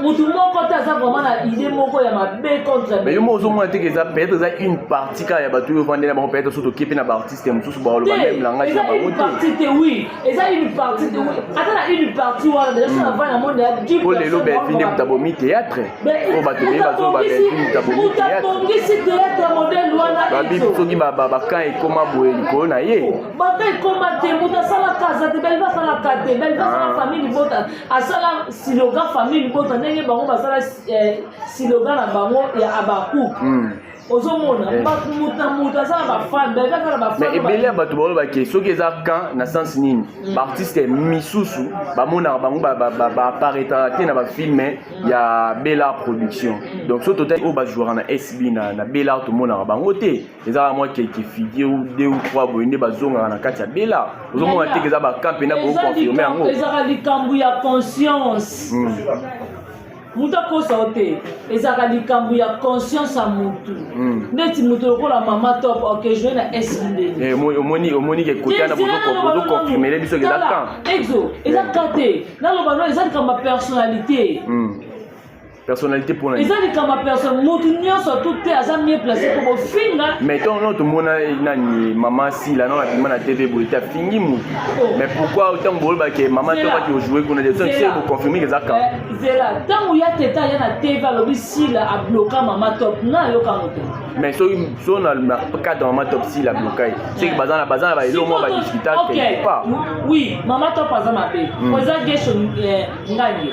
mutu moko te aza vraiment na idée moko ya mabe contre
mais yo mo ozomona te que eza peut-être eza une partie kaka ya bato oyo ovandeli na bango peut-être soki okepe na baartiste mosusu baoloba même langage na bango te
partie te oui eza une partie te oui ata na une partie wana déjà ça va na monde ya 10
po lelo belle vie mutu abomi théâtre po bato ebeye bazoba belle vie mutu abomi
théâtre théâtre modèle wana
babi soki bakan ekoma boye likolo na ye
bakan ekoma te mutu asalaka aza te belle vie asalaka te belle vie asala famille libota asala slogan famille libota ndenge bango basala slogan na bango ya abakuku ozomona mutu asala bafane belle vie asala bafane
mais ebele ya bato balobaki soki eza kan na sens nini baartiste misusu bamonaka bango baapparaîtraka te na bafilme ya Bella Production donc so totali oyo bajouera na SB na Bella tomonaka bango te ezaka mwa quelque figure ou 2 ou 3 boye nde bazongaka na kati ya Bella ozomona te eza bakamp mpena bokonfirme yango
ezaka likambo ya conscience mutu akosa o te ezaka likambo ya conscience ya mutu neti mutu lokola mama top okejoi na SB ndeni
omoni ke kotana bozokonfirmele biso ke eza kan
exo eza ka te naloba no eza likambo ya personnalité
personnalité pour la
eza likambo ya personne mutu nyonso tu te aza mieux placé po bofinga
mais ton non tomona nani mama sila non abima na TV boye ta fingi mutu mais pourquoi autant boloba ke mama to ba ki jouer kuna de ça c'est pour confirmer que ça kan
zela tango ya teta ya na TV alobi sila a bloquer mama top na yo ka moto
mais so na cadre mama top sila bloquer c'est que bazana ba elo mo ba discuter quelque part
oui mama top azama be poza gesho ngani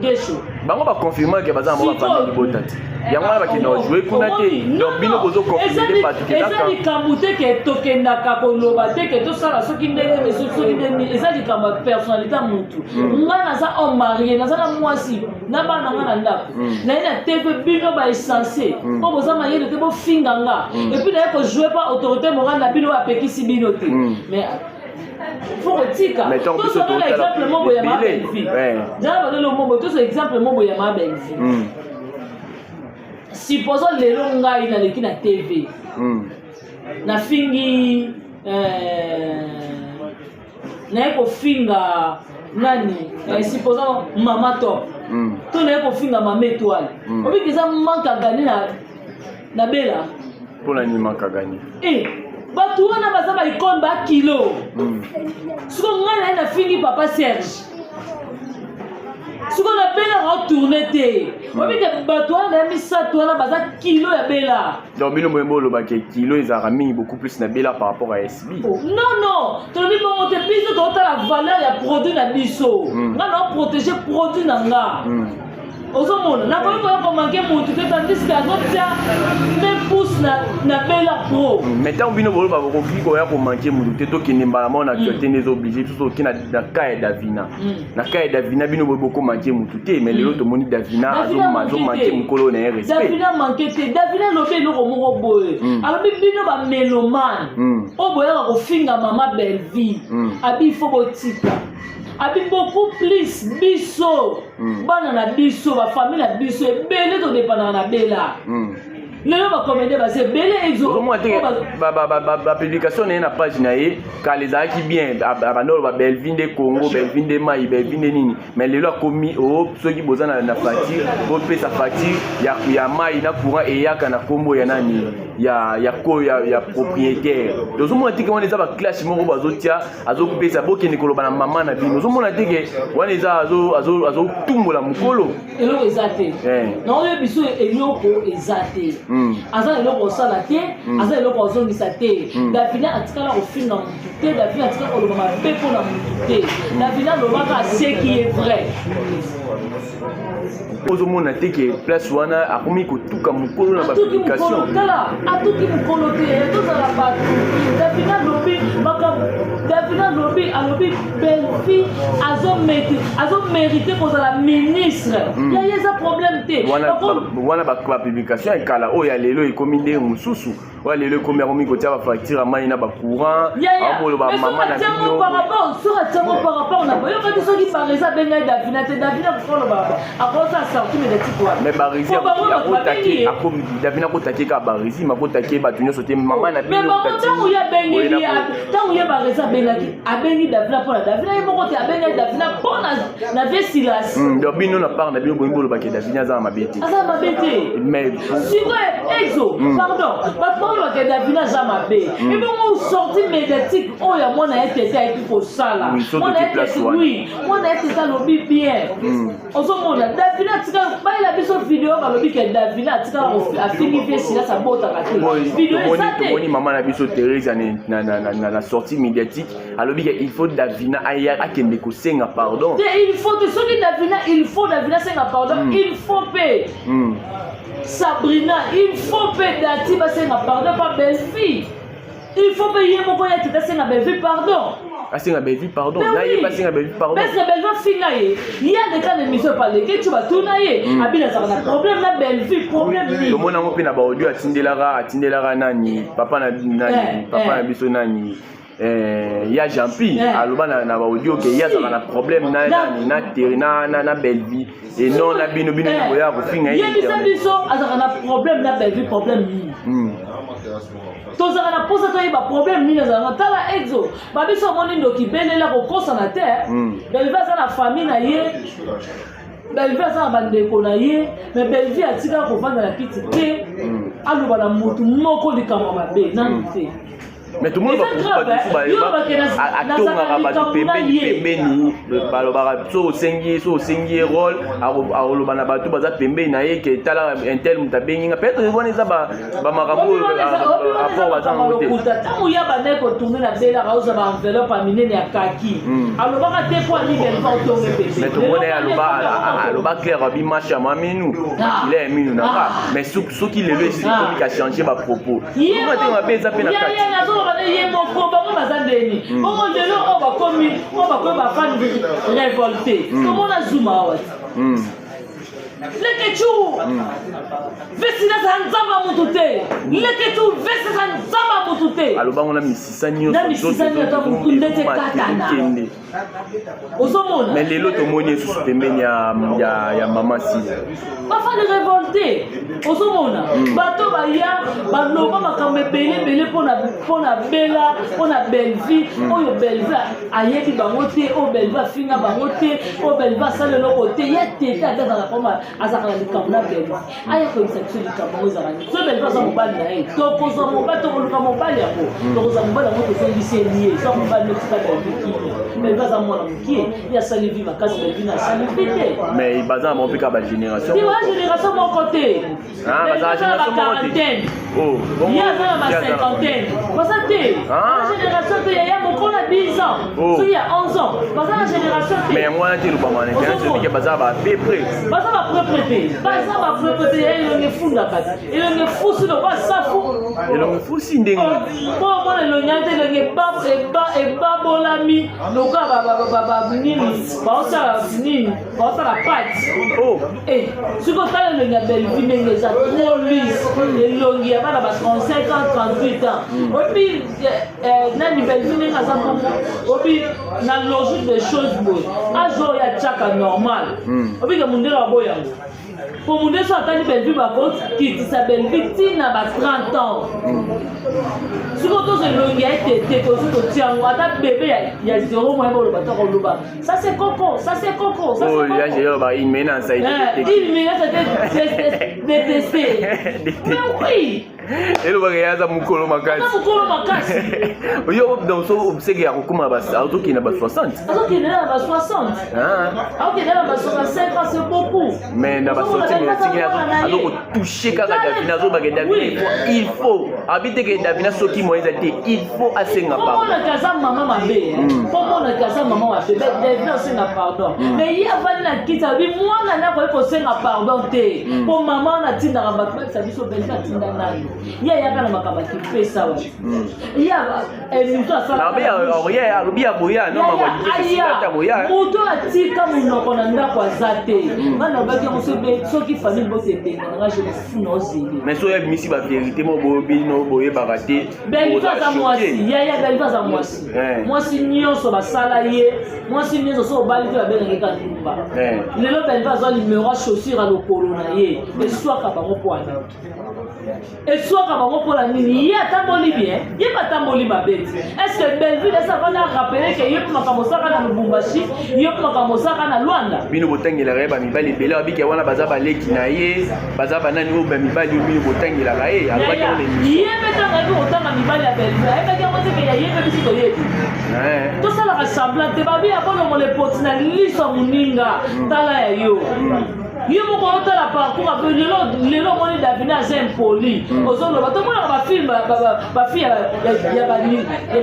gesho
bango ba confirmer que bazana mo ba famille botati yango wana bakenda jouer kuna te donc bino bozo confirmer pas que
eza likambo te ke tokendaka koloba te ke tosala soki ndenge mesusu soki ndenge eza likambo ya personnalité ya mutu nga naza homme marié naza na mwasi na bana nga na ndako naye na TV bino baessence mpo boza mayele te bofinga nga epuis naye kojoue pa autorité morale na bino bapekisi bino te mais faut retika tosala exemple moko ya ma belle vie jana balelo moko tosa exemple moko ya ma belle vie supposons lelo ngai naleki na TV nafingi naye kofinga nani supposons mama top to naye kofinga mama étoile obiki eza manque à gagner na Bella
mpona nini manque à gagner
bato wana baza baikone bakilo siko ngai naye nafingi papa Serge siko na Bella retourne te obike bato wana na misato wana baza kilo ya Bella
donc bino moyembo olobaka kilo ezalaka mingi beaucoup plus na Bella par rapport à SB
non tolobi bongo te biso totala valeur ya produit na biso nga na protéger produit na nga ozomona nakoki koya komanke mutu te tandiske azotia me pouce na Bella Pro
mais ntango bino boloba bokoki koya komanke mutu te tokende mbala moko na actualité nde ezooblige biso toki na ka ya Davina na ka ya Davina bino boye bokomanke mutu te mais lelo tomoni Davina azomanke mokolo na ye respect
Davina manke te Davina lobi eloko moko boye alobi bino bamélomane oyo boyaka kofinga mama belle vie abi ifo botika abi beaucoup plus biso bana na biso ba famille na biso ebele to dépendant na Bella lelo bakomende base bele exo
publication na page na ye kala ezalaki bien abandolo ba belvinde Congo belvinde mai belvinde nini mais lelo akomi soki boza na facture bopesa facture ya mai na courant eyaka na kombo ya nani ya propriétaire tozomona teke wana eza baclash moko bazotia azopesa bokende koloba na mama na bino ozomona teke wana eza azotumbola mokolo
eloko eza te naoyo biso eloko eza te aza eloko osala te aza eloko ozongisa te davina atikala kofinga motu te davina atikala koloba mabe mpo na motu te davina alobaka ce qui est vrai
ozomona teke place wana akomi kotuka mokolo na bapublication
atuki mokolo te tozala bato davina lobi alobi belfi azomérite kozala ministre ya eza problème te
wana bapublication ekala oyo ya lelo ekomi ndenge mosusu oyo lelo ekomi akomi kotia bafacture ya mai na bacourant akoloba mama na bino
soki atiango par rapport na boyokaki soki barisa abengai davina te davina kokoloba akosa sorti médiatique wana
mais barisi davina akotaki kaka barisi makotaki bato nyonso te mama na bino
ntango ye barisa abengi davina mpo na davina ye moko te abengai davina mpo na vie silas
donc bino na part na bino bolingi bolobaki davina aza na mabe te mais
sikoyo exo pardon bato balobaka davina aza mabe ebongo sorti médiatique oyo ya mwana ye tete ayeki kosala mwana ye tete alobi bien ozomona davina atika bayela biso video balobi ke davina atikala afingi vie silas abotaka te video eza te
tomoni mama na biso Thérèse na sortie médiatique alobi ke il faut davina akende kosenga pardon
il faut te soki davina senga pardon il faut pe Sabrina il faut pe dati basenga pardon pas belle-fille il faut pe ye moko ya tete senga belle-fille pardon
asenga belvi pardon na ye basenga belvi pardon
parce que belvi finga ye ya de kan émission parler que tu vas tourner abina ça na problème na belvi problème ni
le mona mo pe na ba audio atindelaka nani papa na biso nani ya Jampi aloba na ba audio ke ya ça na problème na belvi et non na bino boya ko finga ye
biso azaka na problème na belvi problème ni tozaka na posa toyeba problème nini azalaka tala exo babiso omoni ndoki belela kokosa na te belvi aza na famille na ye belvi aza na bandeko na ye mais belvi atikala kovanda na kiti te aloba na motu moko likambo mabe nanu te
mais tout le monde atongaka bato pembeni balobaka so osengi rôle akoloba na bato baza pembeni na ye ke tala intel moto abenginga peut-être wana eza bamakambo rapport baza nango te
ntango ya bandeko kotourne na belaka oza baenveloppe aminene ya kaki alobaka te po alibelva otonge pembeni
mais tomona ye aloba claire abi marche ya maminu il est minu nanga mais soki lelo esikomi ka changer bapropos omona te mabe eza mpe na kati
ye moko bango baza ndeni bongo lelo oyo bakomi bafani révolté tomona zuma awa leketu vesina za nzamba mutu te leketu vesina za nzamba mutu te
alobango na misisa nyonso
ata mutu ndete katana ozomona
mais lelo tomoni esusu pembeni ya mama Sila
bafani révolté ozomona bato baya baloba makambo ebele mpona bela mpona belvi oyo belvi ayebi bango te oyo belvi afinga bango te oyo belvi asala eloko te ye tete atazala koma azalaka na likambo na belvi aya koyebisa biso likambo yango ezalaka so belvi aza mobali na ye tokozwa mobali tokoluka mobali yango tokozwa mobali yango tozongisi elie so mobali notika belvi kini belvi aza mwana mokie ye asali vi makasi belvi na asali vi te
mais baza na bango mpe kaka bagénération
génération moko te
quarantaine
ye aza na bacinquantaine baza te génération te yaya moko na 10 ans soki ya 11 ans baza na génération te
mais yango wana te lobamana baza bapepre
baza bapepre te baza bapepre te elonge fundaka te elonge fusi loba safu
elonge fusi ndenge
po mona elonge te elonge ebabolami loka nini baosala nini baosala pati soki otala elonge ya belvi ndenge eza trop lisse elongi ya bana ba 35 ans 38 ans oyebi nani belvi ndenge aza bongo obi na logique des choses boy azo ya chaka normal obi ke mundela boya pour mon déçu attendre belle ma faute qui sa belle victime à 30 ans si vous tous le gars était tout tient ou à bébé il y a 0 mois pour le bateau au loba ça c'est coco ça c'est coco ça c'est
oh là j'ai bah il menace ça
il menace détesté mais oui
et le bagage à mukolo makasi yo donc so obsèque ya kokuma basa auto qui na ba 60
auto qui na ba 60 ah ok na ba 65 c'est beaucoup
mais na ba 60 alors toucher kaka Davina zo bagage Davina il faut habiter que Davina soki moyen été il faut asenga pardon
pour mon casa maman mabe pour mon casa maman mabe Davina senga pardon mais il y a pas na kita bi moi na ko senga pardon te pour maman na tinda ba ça biso beza tinda nani ya kana makaba ki pesa wa ya elito asala
na bien alobia boya non maman dit que c'est boya
moto atika munoko na ndako azate bana baki on soki famille bosse benga je me fous non c'est
mais so ya misi ba vérité mo bobi no boye baraté
ben ça moi si ya ben ça moi si nyonso basala ye moi si nyonso so bali to benga ka tumba lelo ben ça numéro chaussure à lokolo na ye et soit ka bango poana et soit ka bango pola nini ye atamboli bien ye pas tamboli mabeti est-ce que Belleville ça va na rappeler que ye pour kamosaka na Lubumbashi ye pour kamosaka na Luanda
bino botangela reba mibali bele abiki wana baza baleki na ye baza banani o mibali bino botangela ka ye alobaki on est
ye metanga ko otanga mibali ya Belleville ye ka ko te ya ye pe biso ye to sala ka semblant te babi akono mo le potina liso muninga tala ya yo yo moko otala parcours ape lelo moni Davina aza impoli ozoloba tomona bafilme bafille ya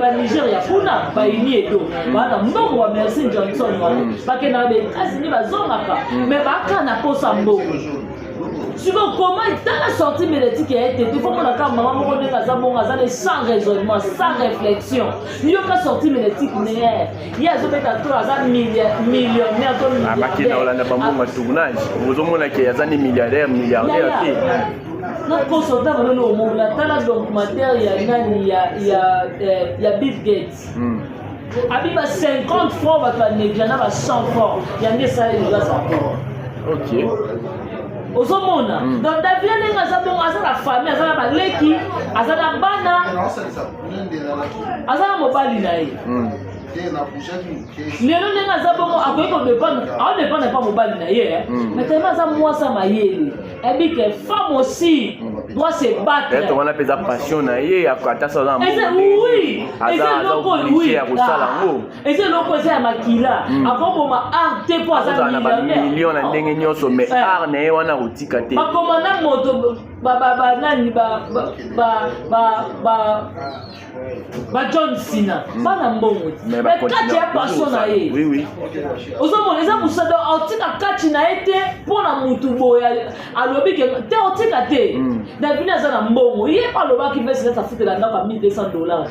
banigeria kuna bayini edo bana mbongo wa Merci Johnson bakendaka baétats-unis bazongaka mais bakana posa mbongo tu vois comment dans la sortie médiatique a été il faut qu'on a quand maman moko de kaza bonga ça sans raisonnement sans réflexion il y a pas sortie médiatique n'est il y a zo beta to aza millionnaire to
milliardaire abaki na olanda bambonga tournage ozomona ke yazani milliardaire te
notre consultant va nous montrer la documentaire il y a nani il y a Bill Gates abiba 50 francs va négligena va 100 francs il y a des ça il doit ça
OK
ozomona donc Davina nenga zabonga azala famille azala baleki azala bana azala mobali na ye lelo nenga zabongo akoki kodépendre pas mobali na ye mais tellement aza mwasa mayele ebi que femme aussi doit se battre
peut-être on a pesa passion na ye akata ça dans
oui
aza obligé ya kosala ngo
eze loko eza ya makila akoboma arte po aza
million na ndenge nyonso mais art na ye wana kotika te
bakomana moto nani John Cena bana mbongo mais kati ya passion na ye
oui
ozomona eza musada otika kati na ye te mpona mutu boya alobi ke te otika te Davina aza na mbongo ye pa alobaki vese eza futela ndako ya $1,200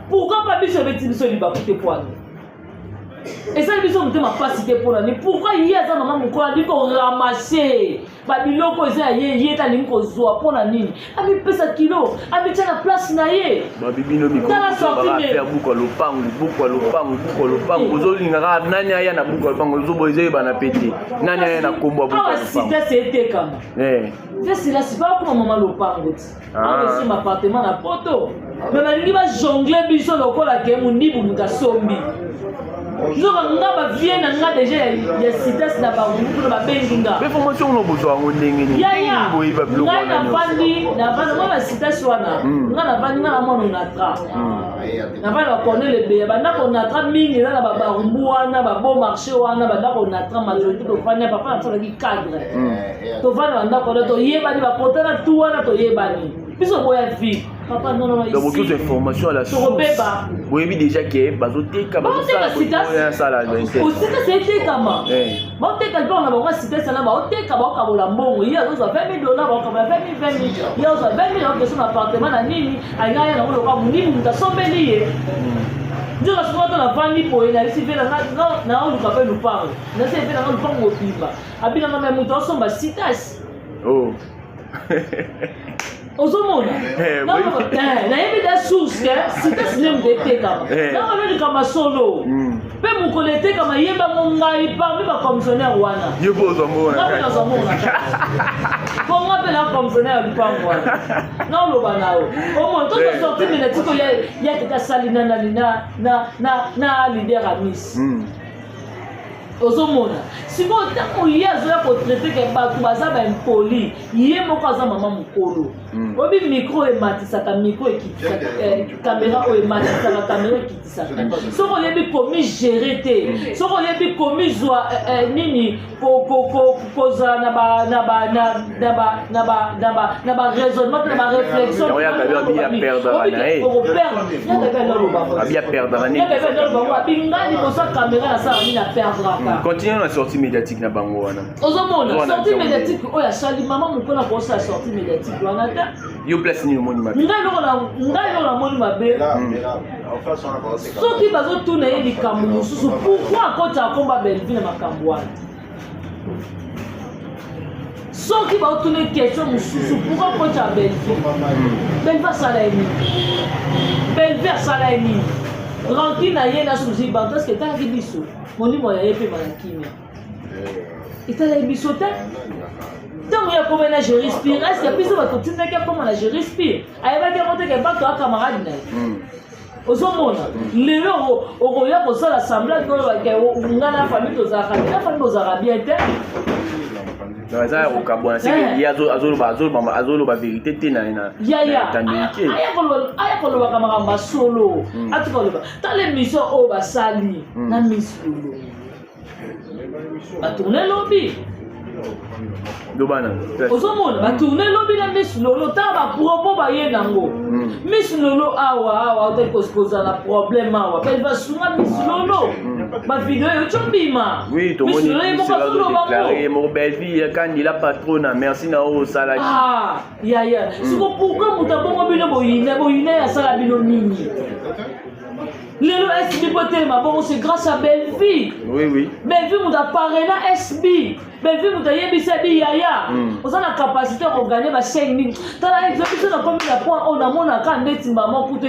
pourquoi pas biso ebeti biso libaku te poani ezali biso motema mpasi te mpona ni pourquoi ye aza mama mokolo alingi koramase babiloko eza ya ye talingi kozwa mpona nini amipesa kilo amitya na place na ye
babibino mikroaffaire buku ya lopango ozolingaka nani aya na buku ya lopango ozoboyeba pete nani aya na kombo ya buku ya lopango
sitasi etekama vesila sipa bakoma mama lopango ti aoesima appartement na poto me balingi bajongle biso lokola ke mondibu mutu asombi nzoka nga bavie na nga deja ya sitas na banguku na babengi nga
information no bozwa ngo ndenge ni boyeba biloko
ngai navandi mwa basitas wana nga navandi nga na mwana onatra navandi bacornel ebeya bandako onatra mingi eza na babarumbu wana babo marché wana bandako onatra majorité tovandi papa nasalaki cadre tovandi bandako wana toyebani bakotana tu wana toyebani biso boya vie papa non
donc beaucoup d'informations à la source boyebi déjà que bazoteka
bazosala osika setekama baoteka lipango na bango sitesana baoteka baokabola mbongo ye azozwa $20,000 baokabola 20,000 ye azozwa 20,000 aokeso na appartement na nini alinga ye nango loka monini mutu asombeli ye nzoka soki wato navandi boye nalisi mpe naoluka mpe lupango nasi mpe nanga lupango mobimba abinanga me mutu aosomba sitasi ozomona nayebi da source site sinem detekama nakameli kama solo mpe mokolo etekama yebango ngai parmi bacommissionnaire wana nazomona bongo mpe na commissionnaire ya lupango wana naoloba nao omona tozosorti médiatique ya teta sali na lider ya miss ozomona sikoyo ntango ye azoya kotraite ke bato baza baimpoli ye moko aza mama mokolo obi micro ematisaka micro ekitisaka kamera oyo ematisaka kamera ekitisaka soko oyebi komi gere te soko oyebi komi zwa nini kozala na baraisonnement na baréflexion abingani kosa kamera nasala nini aperdraka.
Continuons la sortie médiatique na bango wana.
Ozomona sortie médiatique oyo asali mama mokona kosa sortie médiatique wana ta.
Yo place ni moni mabe.
Ngai loko na moni mabe. Soki bazotuna ye likambo mosusu pourquoi akota akomba Belleville na makambo wana. Soki bazotuna question mosusu pourquoi akota Belleville. Belleville asala ye nini. Belleville asala ye nini. Ranki na ye na susi bantu parce que etalaki biso molimo ya ye mpe malakimia etalaki biso te ntango ya koma na je respire est ya biso bato tindaki akoma na je respire ayebaki yango teke bato akamarade na ye ozomona lelo okoya kosala semblage oyo nga na famille tozalaka te na famille tozalaka bien te
naza kokabwana seke ye azoloba vérité te na tandelike
aya kolobaka makambo solo atukaloba tala émission oyo basali na Miss Lolo batourne lobi ozomona batourne lobi na Miss Lolo tala bapropo baye nango Miss Lolo awa otali kozala problème awa belle basunga Miss Lolo bavideo oyo tobima
oui tomoni déclaré mo Belleville kandila patrona merci na o salaki
ya siko pourquoi mutabongo bino boyina ya sala bino nini lelo SB botelema bongo c'est grâce à Belleville.
Oui.
Belleville muta parena SB. Belleville muta yebisa bi yaya. Oza na capacité de gagner ba 5000. Tala exemple na combien de points on a mona ka ndeti maman pour te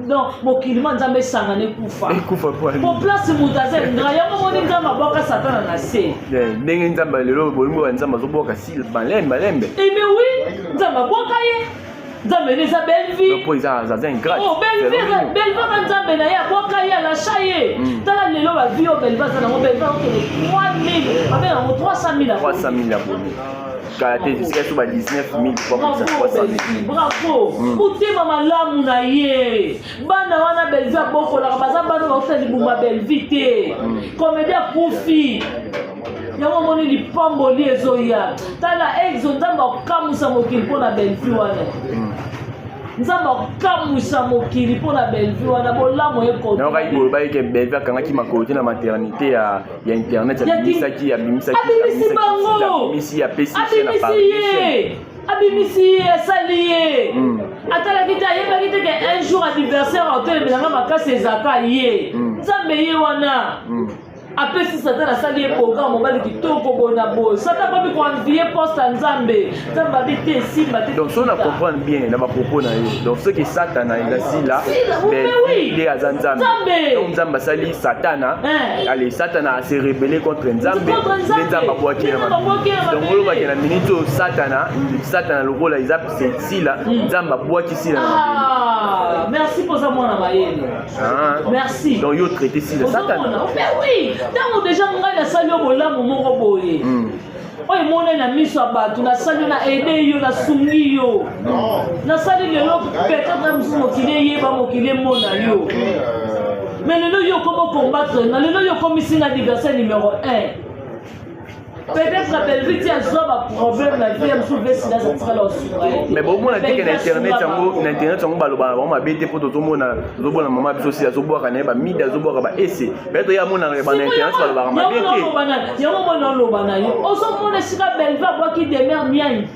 non mokilima nzambe sanga ne kufa.
Kufa kwa.
Pour place muta ze ndraya mo moni nzamba boka satana na se.
Ndenge nzamba lelo bolimo nzamba zo boka sil balembe.
Eh mais oui, nzamba boka ye. Nzambe neza Belleville.
Pour ça grâce.
Oh Belleville nzambe na ya boka ya la chaye. Tala lelo ba vie au Belleville na mo Belleville ko 3000, avec en 300
000 abonnés. Karaté jusqu'à tout 19 000
bravo. Utema malamu na ye. Bana wana Belleville boko la baza bana ba ofeli bumba Belleville te. Comédien Koufi. Yango moni lipamboli ezoya tala exo nzamba okamusa mokili mpona Belleville wana nzamba okamusa mokili mpona Belleville wana bolamo
ekonaokai boyebaki ke Belleville akangaki makolo te na maternité ya internet abimisaki
bango abimisi ye asali ye atalaki te ayebaki te ke un jour anniversaire otelebelanga makasi ezaka ye nzambe ye wana apesi satana asali ye programme mobali kitoko bona boye satana akomi koanvie poste ya nzambe nzambe abi te esimba te
donc so na comprendre bien na bapropos na ye donc soki satana ezasi la nde aza nzambe donc nzambe asali satana ale satana ase rebelle contre nzambe nde nzambe abwaki na mabe donc olobaki na minute oyo satana lokola eza sila nzambe abwaki sila na mabe
merci mpoza mwana mayele merci
donc yo traité sila satana
oui ntango deja ngai nasali yo bolamu moko boye oyo emona na miso ya bato nasali yo na ede yo nasungi yo nasali lelo peut-être mosusu mokili eyeba mokili emona yo mais lelo yo okomi combattre na lelo yo okomisi na anniversaire numéro 1 peut-être à Belleville il y a un problème la vie am soulever sida ça sera là
mais bon moi na teke na internet yango baloba ba bete po tozomona zobona mama biso si azobwaka na ba midi azobwaka ba ese peut-être ya mona ba na internet baloba ma bete
yango mona loba na yo ozomona sika Belleville abwaki demeure miai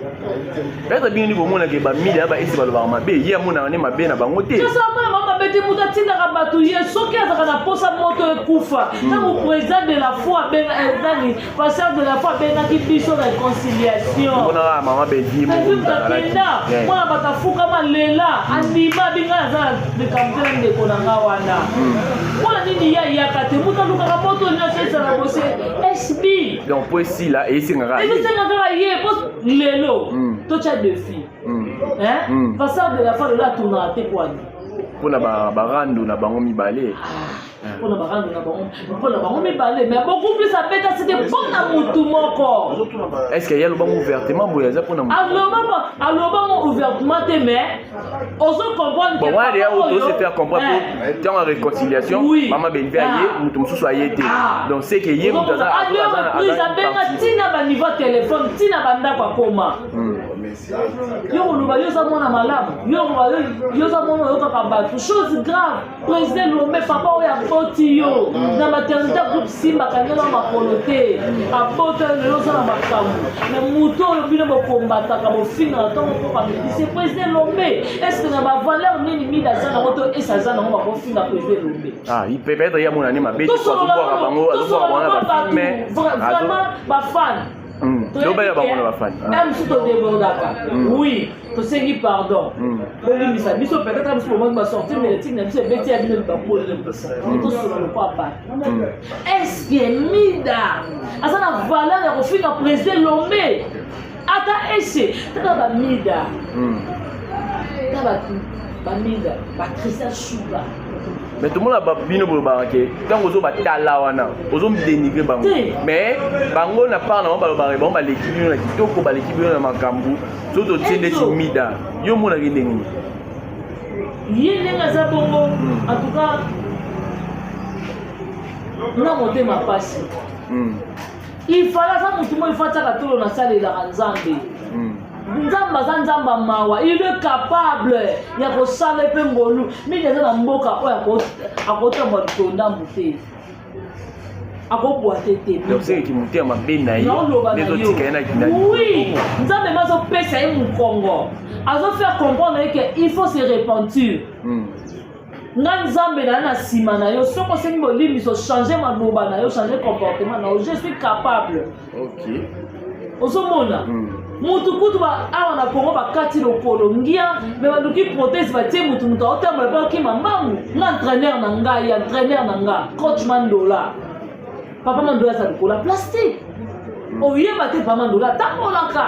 peut-être bien ni bomona ke ba midi ba ese baloba ma be ya mona ne mabe na bango te
ça ça mama bete muta tinda ka batu ye soki azaka na posa moto ekufa na président de la foi ben ezali pasteur de la fois benaki biso réconciliation
On a maman Benji
kakenda mwana batafukama lela andima binga aza likambo ndeko na nga wana mwana nini yayaka te mutu alukaka moto nyonso ezala bose SB
donc po esila eyesengaka
ezosengaka ye po lelo totya defi vasar de la fa lelo atunaka te kwani
mpona barandu na bango mibale
mpona barandu mpona bango mibale mais beaucoup plus abeta c'était mpona mutu moko
est-ce que ya lobango ouvertement boye aza mpona mutu
alobango ouvertement te mais ozo comprendre
bon wana deya oto se faire comprendre po ntango ya réconciliation mama Benvi aye mutu mosusu aye te donc c'est que ye mutu
azabenga ntina baniveau ya telefone ntina bandako akoma yo koloba yo oza mwana malamu yo oza mwana oyokaka bato chose grave président Lomé papa oyo aboti yo na maternité groupe simba kangela makolo te abota lelo oza na makambo mais moto oyo bino bokombataka bofingaka ntongo kokamekisi président Lomé estce na bavaleur nini mida aza nango to ese aza nango bakofinga président Lomé
peut-être ya monani mabe azobwaka bango bafilme
vraiment bafane
lobaya bango na bafani
mosu todebordaka oui tosengi pardon bolimisa biso peut-être biso bomoi basortir mais etike na biso ebeti ya bino bapolemisa tosolola lokwa bana estce mida aza na valeur ya kofinga président Lomé ata ese tata bamida ta bamida bacristian suga
mais tout le monde a bino bolobaka ke ntango ozobatala wana ozomdenigre bango mais bango na part nango balobaka bango baleki bino na kitoko baleki bino na makambo so totie ndeti mida yo monaki ndenge nini
ye ndenge aza bongo en tout cas na motema pasi ifala aza motu mo ifatiaka tolo nasalelaka nzambe nzambe aza nzambe mawa il est capable ya kosala mpe ngolu mingi aza na mboka oyo akotambola likolo ndambu te akobwa te te
osengeki motema mabe na ye ezotika ye na
oui nzambe ma azopesa ye mokongo azofaire comprendre ye ke il faut se repentir nga nzambe na ye na nsima na yo soki osengi bolimiso change maloba na yo change comportement na yo je suis capable ozomona mutu kutu awa na Congo bakati lokolo ngia me baluki protese batie mutu aotambola mpe okima mbangu nga entraîneur na nga coach Mandola papa Mandola aza lokola plastique oyeba te papa Mandola atambolaka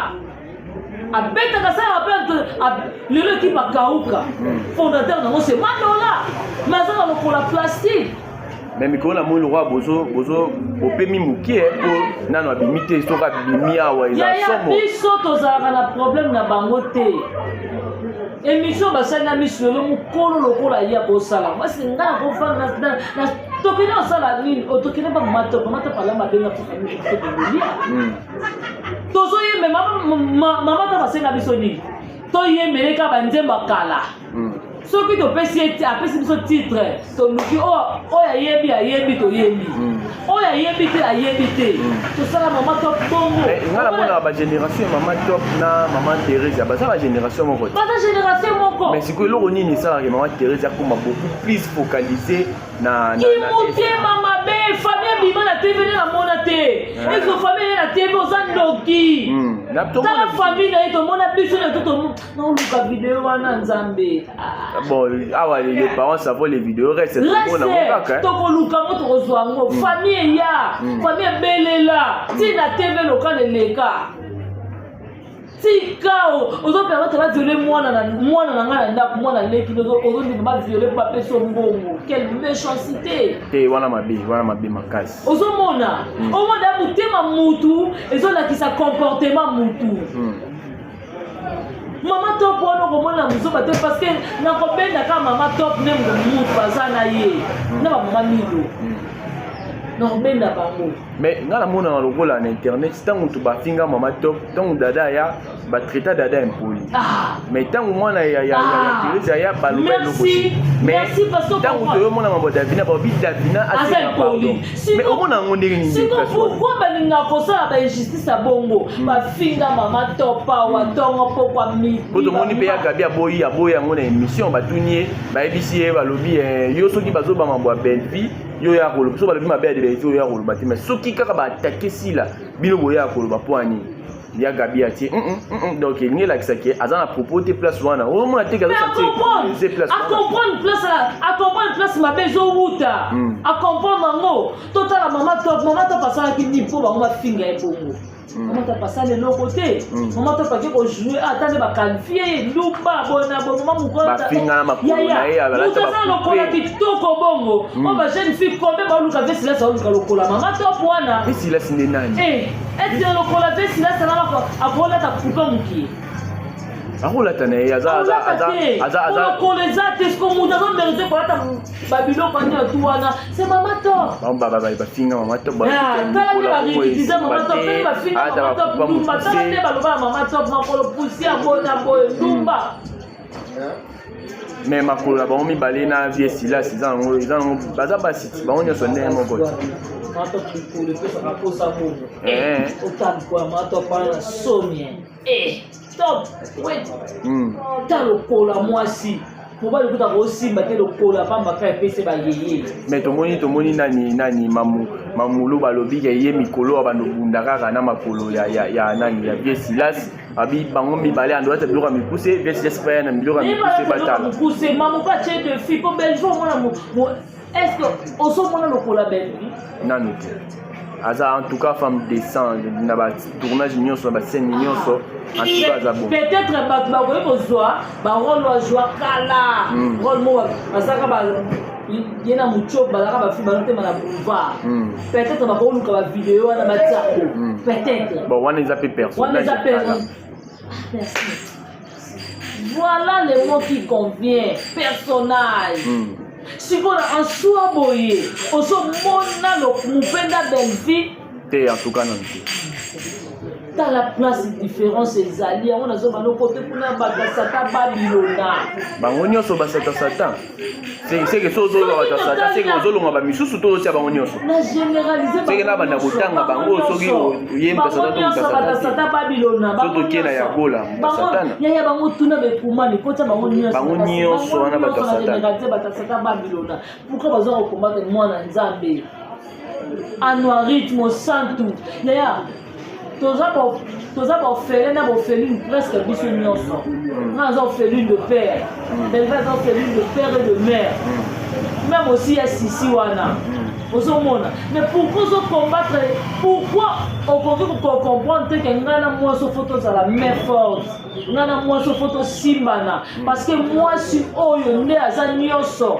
abetaka sala mpe lelo ekipe akauka fondateur nango se Mandola me aza na lokola plastique
mais mikolo na moi lokwa bozo opemi mokie po nano abimi te soki abimi awa eza somo
biso tozalaka na problème na bango te émission basali na miso lelo mokolo lokola ya kosala mwasi nga na kofanda tokende osala nini otokende mpa matopa ala mabenga tokolia tozoyembe mama ta basenga biso nini toyemeleka banzemba kala soki topesi apesi biso titre toluki oyo ayebi toyebi oyo ayebi te tosala mama top bongo
nga namonaka bagénération mama top na mama Thérèse baza bagénération moko mais sikoyo eloko nini esalaka mama Thérèse akoma beaucoup plus focalisé na
imotema mabe famille abima na tv nde namona te ezo famille ye na tv oza ndoki tala famille na ye tomona biso na to naoluka video wana nzambe
bon awa les parents savent les vidéos reste
tokoluka ngo tokozwa yango famille ya famille ebelela ntina tv lokala eleka tikao ozopermettre baviole mwana na ngai na ndako mwana leki ozondima baviole mpo bapesi mbongo quelle méchanceté
te wana mabe makasi
ozomona omona ya motema mutu ezolakisa comportement mutu mama top wana okomona mozoba te parce que nakobendaka mama top nde mutu aza na ye na bamama milo nakobenda bango
mais nga namonaka lokola na internet ntango motu bafinga mama top ntango dada ya batraita dada impoli mais ntango mwana ya Thérèse aya baloba eloko mais ntango toyomona mambo davina baobi davina asenga pardon mais omona yango ndenge nini
siko pourkui balinga kosala bainjustice ya bongo bafinga mama top awa ntongo mpo kwa
po tomoni mpe yakabi aboyi yango na émission batuni ye bayebisi ye balobi yo soki bazoba mambo ya belle vie yo ya koloba so balobi mabe ya vérité yo ya koloba te mais soki kaka baattake sila bino boya koloba po ani ya gabi atie donc elingi elakisaki aza na propos te place wana omona te
acomprendre place mabe ezowuta acomprendre yango totala mama top asalaki nini mpo bango bafinga ye bongo mama top asala eloko te mama top ake kojoue atande baqualifie lumba bona bongo mama mokolomutasala lokola kitoko bongo o bajeune fille kombe baoluka ve silasi aoluka lokola mama top wana
silasi nde nani
ete lokola ve silasi alama akolata coupe mokie
akolata na ye
azalokola eza te sko mutu azomérite kolata babiloko ani atu wana se mama top
bafinga mama top
tala nde baréutilize mama top mpe bafinga mama top ndumba tala nde balobaka mama top makolo pusi ya bona boye ndumba
mais makolo na bango mibale na vie silasi eza nango baza basiti bango nyonso ndenge moko
top ta lokola mwasi mobali kuta kosimba te lokola pambaka epese bayeye
mais tomoni nani mamulu balobi ye mikolo abandobunda kaka na makolo ya nani ya vie silasi abi bango mibale andoata biloko ya mikuse vie silasi mpe na biloko ya mikuse batala
mikuse mamoka tie de fille mpo belge omona est-ce que osomona lokola belge
nano te aza en tout cas femme décente na batournage nyonso na bascène nyonso en tout cas aza bon
peut-être bato bakoki kozwa barole azwa kala role mo bazalaka ye na mochope bazalaka bafilme bazotema na boulevard peut-être bakoluka bavideo wana batiako peut-être
bon wana eza mpe personnage
voilà le mot qui convient personnage sikoyo en soi boye ozomona mopenda belvi
te en tout cas non te
dans la place différence ezali yango nazomana kote kuna bakasata babilona
bango nyonso basata satan seke so ozolonga satan seke ozolonga bamisusu to otia bango nyonso
na généraliser
seke na banda kotanga bango soki oyemba
sata babilona
so tokie na yakola basatana
yaya bango tuna bekumani kota bango
nyonso wana bato ya
généraliser batasata babilona pourquoi baza kokomata mwana nzambe anuarythme santu yaya toza bofele na bofeline presque biso nyonso nga aza ofeline de père belva aza ofeline de père et de mère même aussi ya sisi wana ozomona mais pourquoi ozocombattre pourquoi okoki kocomprendre te ke ngai na mwasi ofo tozala main forte ngai na mwasi ofo tosimbana parce que mwasi oyo nde aza nyonso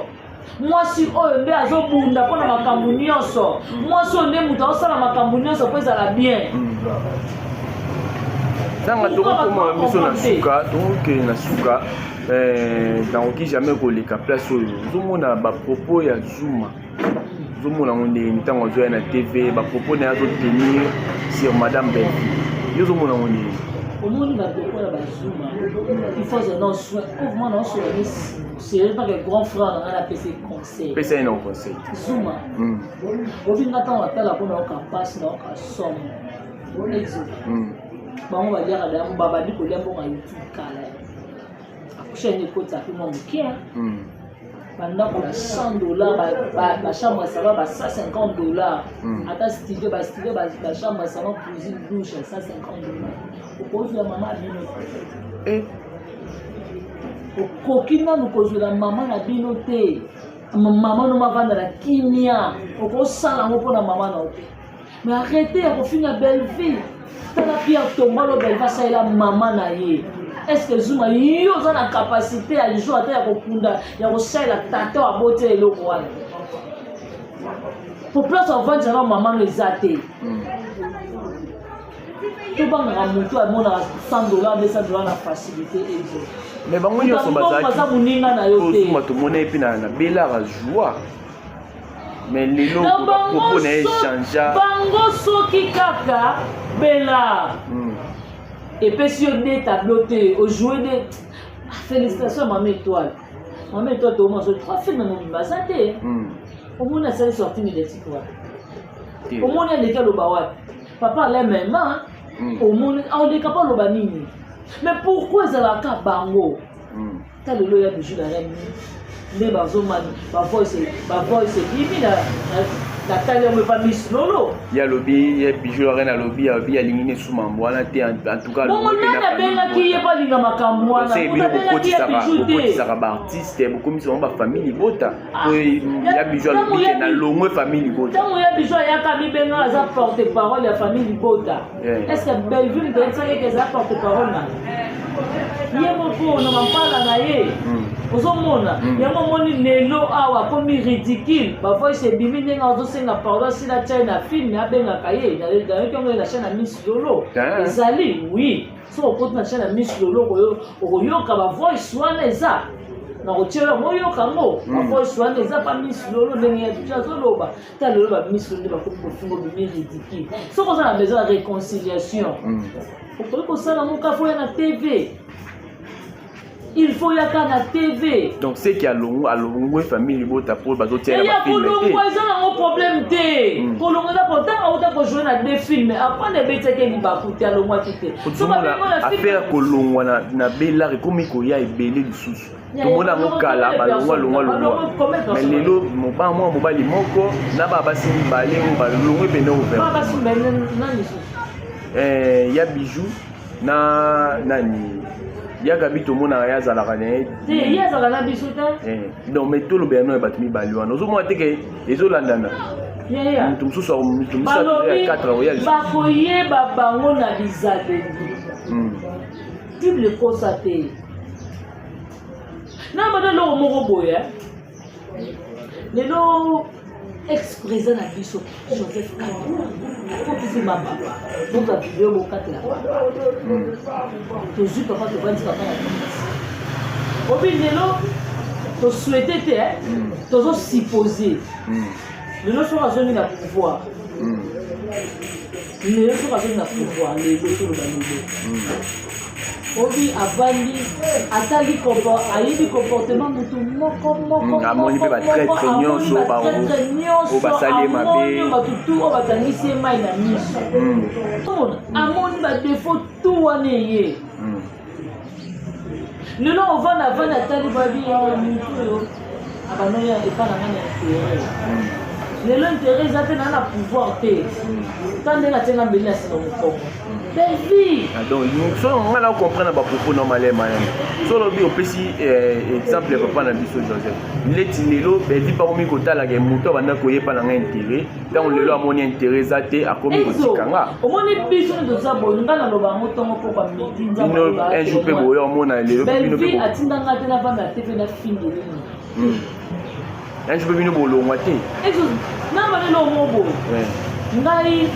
mwasi oyo nde azobunda mpona makambo nyonso mwasi oyo nde moto azosala makambo nyonso mpo ezala bien
ntango tokokoma biso na suka tokokende na suka nakoki jamais koleka place oyo ozomona bapropos ya Zuma ozomona ngo ndenge ntango azoya na tv bapropos na ye azotenir sur madame belfi yo ozomona ngo ndenge
omoni bapropos ya bazuma il faut zana soin ouvement na osolani sérieux pas que grand frère nanga napesa conseil
pesa ye na conseil
Zuma obinga ntango atala mpona oka mpasi na oka somo exemple bango baliaka da babandi kolia mbongo ya youtube kala akushani ekoti ape mwa moke bandako na $100 bachambre ya salon ba $150 ata studio bachambre ya salon cuisine douche ya $150 okozwela mama bino okoki nanu kozwela mama na bino te mama no mavanda na kimia okosala yango mpona mama na ope mais arrêtez ya kofinga belle vie tala Pierre Tombalo belle va salela mama na ye est-ce que Zuma yo oza na capacité ya jour ata ya kokunda ya kosalela tata wa bote eloko wana po place ovandi yango mama no eza te tobangaka motu amonaka $100 $200 na facilité ezo
mais bango nyonso
baza moninga na yo te
Zuma tomona epi na belaka joie mais lelo propos na ye changea
bango soki kaka bela epesi yo de tableau te ojoue de félicitation mama étoile tomona so 3 filme na mobimba aza te omoni asali sorti médiatique wapi omoni aleki aloba wapi papa alemema omoni aoleka mpo aloba nini mais pourquoi ezalaka bango ta lelo ya bijou na reine nde bazomani bavoice bibi na tali yango epa Miss Lolo
ya lobi ya bijou lorraine alobi ya lingi ne suma mbwana te en tout cas
bongo nani abengaki ye balinga makambo wana abengaki ya bijou te
bokotisaka baartiste bokomisaka bafamille libota ya bijou alobi te na longwe famille libota
ntango ya bijou ayaka mibenga aza porte parole ya famille libota est ce que Belleville ndoyebisaki eza porte parole na ye moko na mampala na ye ozomona yango moni lelo awa akomi ridicule bavoice ebimi ndenge azosenga pardon sila tia na filme abengaka ye nayoki yango na chaîne ya Miss Lolo ezali oui so okoti na chaîne ya Miss Lolo okoyoka bavoice wana eza nakotia yango oyoka yango bavoice wana eza pa Miss Lolo ndenge ya bitu azoloba ta lelo ba Miss Lolo bakomi kofinga obimi ridicule soki oza na besoin ya réconciliation okoki kosala moka foya na TV. Il faut y avoir la TV.
Donc c'est qu'il y a l'ongwe famille libota pour bazo tiens
la film. Il y a un problème té. Pour l'ongwe là pourtant on t'a jouer dans des films après les bêtes qui ba coûter à l'ongwe tité.
So ba affaire ko longwa na bela rekomi ko ya ebele lisusu. Tout monde a mokala ba longwa. Mais lelo mo ba moi mo ba limoko na ba basi balé ou ba longwe pene ouvert.
Ba basi mbele na lisusu.
Ya bijou na nani yaka bito mona ya zalaka ne
ya zalaka biso ta
non mais tout le bien no batimi balwana ozomona te ke ezolandana
ya
mutumsusu 4 royal
bakoyeba bango na bizaleli tu le constater na bana lo moko boya lelo ex-président na biso Joseph Kabila faut qu'il m'a papa donc la vidéo au 4 là toujours papa te vendre papa au binelo to souhaiter te to supposer lelo so azoni na pouvoir lelo so azoni na pouvoir lelo so le banilo obi abandi atali ayibi comportement mutu moko
amoni pe ba très nyonso ba o basali mabe
batutu o batangisi mai na miso amoni ba défaut tout wana ye lelo ovanda atali babi ya mutu abanoya epana ngana ya lelo intérêt eza te na pouvoir te tande na tenga mbeli na sima mokongo belle
donc so on va comprendre ba propos normalement so lobi opesi exemple papa na biso Joseph leti lelo belle pas komi kotala ke muto banda koyepa na intérêt tant lelo amoni intérêt za te akomi kotikanga
omoni biso ndo za bolinga na loba motongo po ba midi nza
un jour pe boyo omona lelo
bino pe atindanga te na banda TV na finde lini
un jour pe bino bolongwa te
na balelo mobo ngai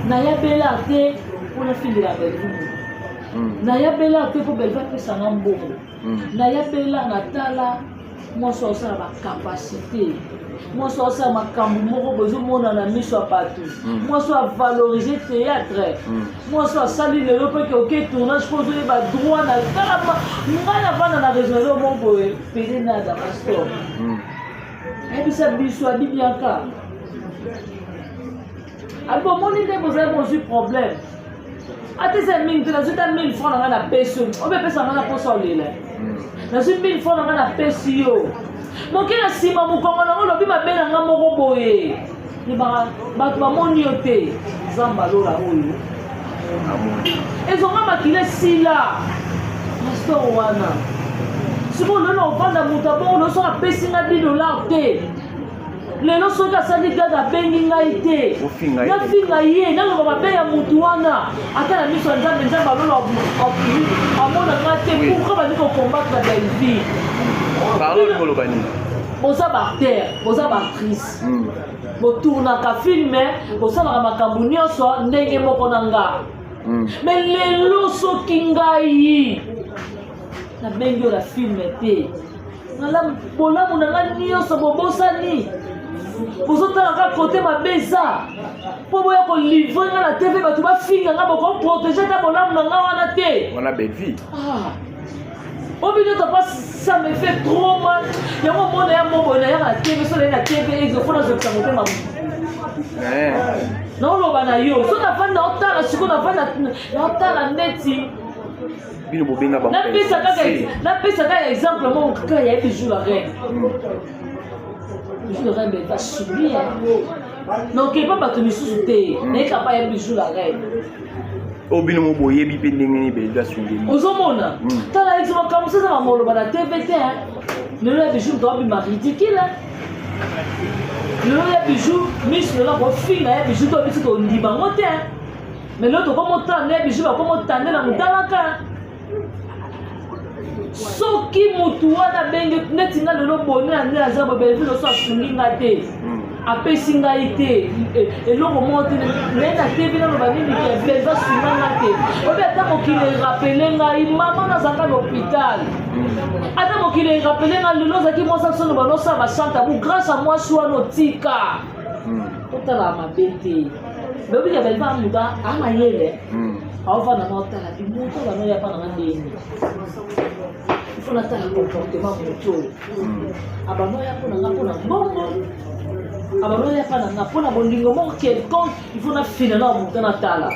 nayabela te mpona findela Belleville nayabela te mpo Belleville apesanga mbongo nayabela natala mwasi osala bacapacité mwasi osala makambo moko bozomona na miso ya bato mwasi avalorize théâtre mwasi asali lelo mpe oke tournage mpo ozoyeba droit na talama ngai navanda na région lelo moko pede na damastor ayebisa biso abibiaka abo moni nde bozali bozwi problème ateza mingi te nazwi ta 1000 francs na ngai na pesi yo obe pesa ngai na posa olela nazwi 1000 francs na ngai na pesi yo moke na nsima mokongo nango lobi mabe na ngai moko boye bato bamoni yo te nzambe alola oyo ezonga makila esila pastor wana sikoyo lelo ovanda moto abongo loso apesi ngai $10 te lelo soki asali gaga abengi ngai te nafinga ye naloba mabe ya mutu wana ata na miso ya nzambe nzambe alola amona nga te pourkui bandi kokombatre Belleville boza baacteur boza baactrice botournaka filme bosalaka makambo nyonso ndenge moko na nga me lelo soki ngai nabengi yo na filme te bolamu na nga nyonso bobosani bozotalaka kote mabe eza mpo boya kolivre nga na tv bato bafinga nga bokoprotege ta bolamu na nga wana te
wana Belleville
obino to pas ça me fait trop mal yango mona ya mobo na ya na tv so na tv ezofona zokisa motema naoloba na yo so navandi naotala sikoyo navandi naotala ndeti
bino bobenga bango
napesa kaka exemple moko kaka ya bijou la reine bijou la reine beta subir donc epa bato misusu te nayeka pa ya bijou la reine
o bino mo boyebi mpe ndenge nini beta sungeli
ozomona tala exemple makambo sasa bamoloba na tv te lelo ya bijou moto abima ridicule lelo ya bijou miso lelo kofinga ya bijou to biso tondima ngo te mais lelo tokomotanda ya bijou bakomotande na motalaka soki motu wana benge neti nga lelo boni na nde aza babelevile oso asungi nga te apesi ngai te eloko moko te naye na tevi naloba nini ke belva asunga nga te obi ata mokili erapele ngai mama nazalaka na hôpital ata mokili erapele ngai lelo ozalaki mwasi asono balosala bachante abu grâce a mwasi wana otika otala mabe te beobika belva amuta amayele aovanda na otala moto bano yapa nanga ndeni ifo natala comportement moto abano yapo nanga mpona mbongo abano yapa nanga mpona bolingo moko quelconque ifo nafina na moto natala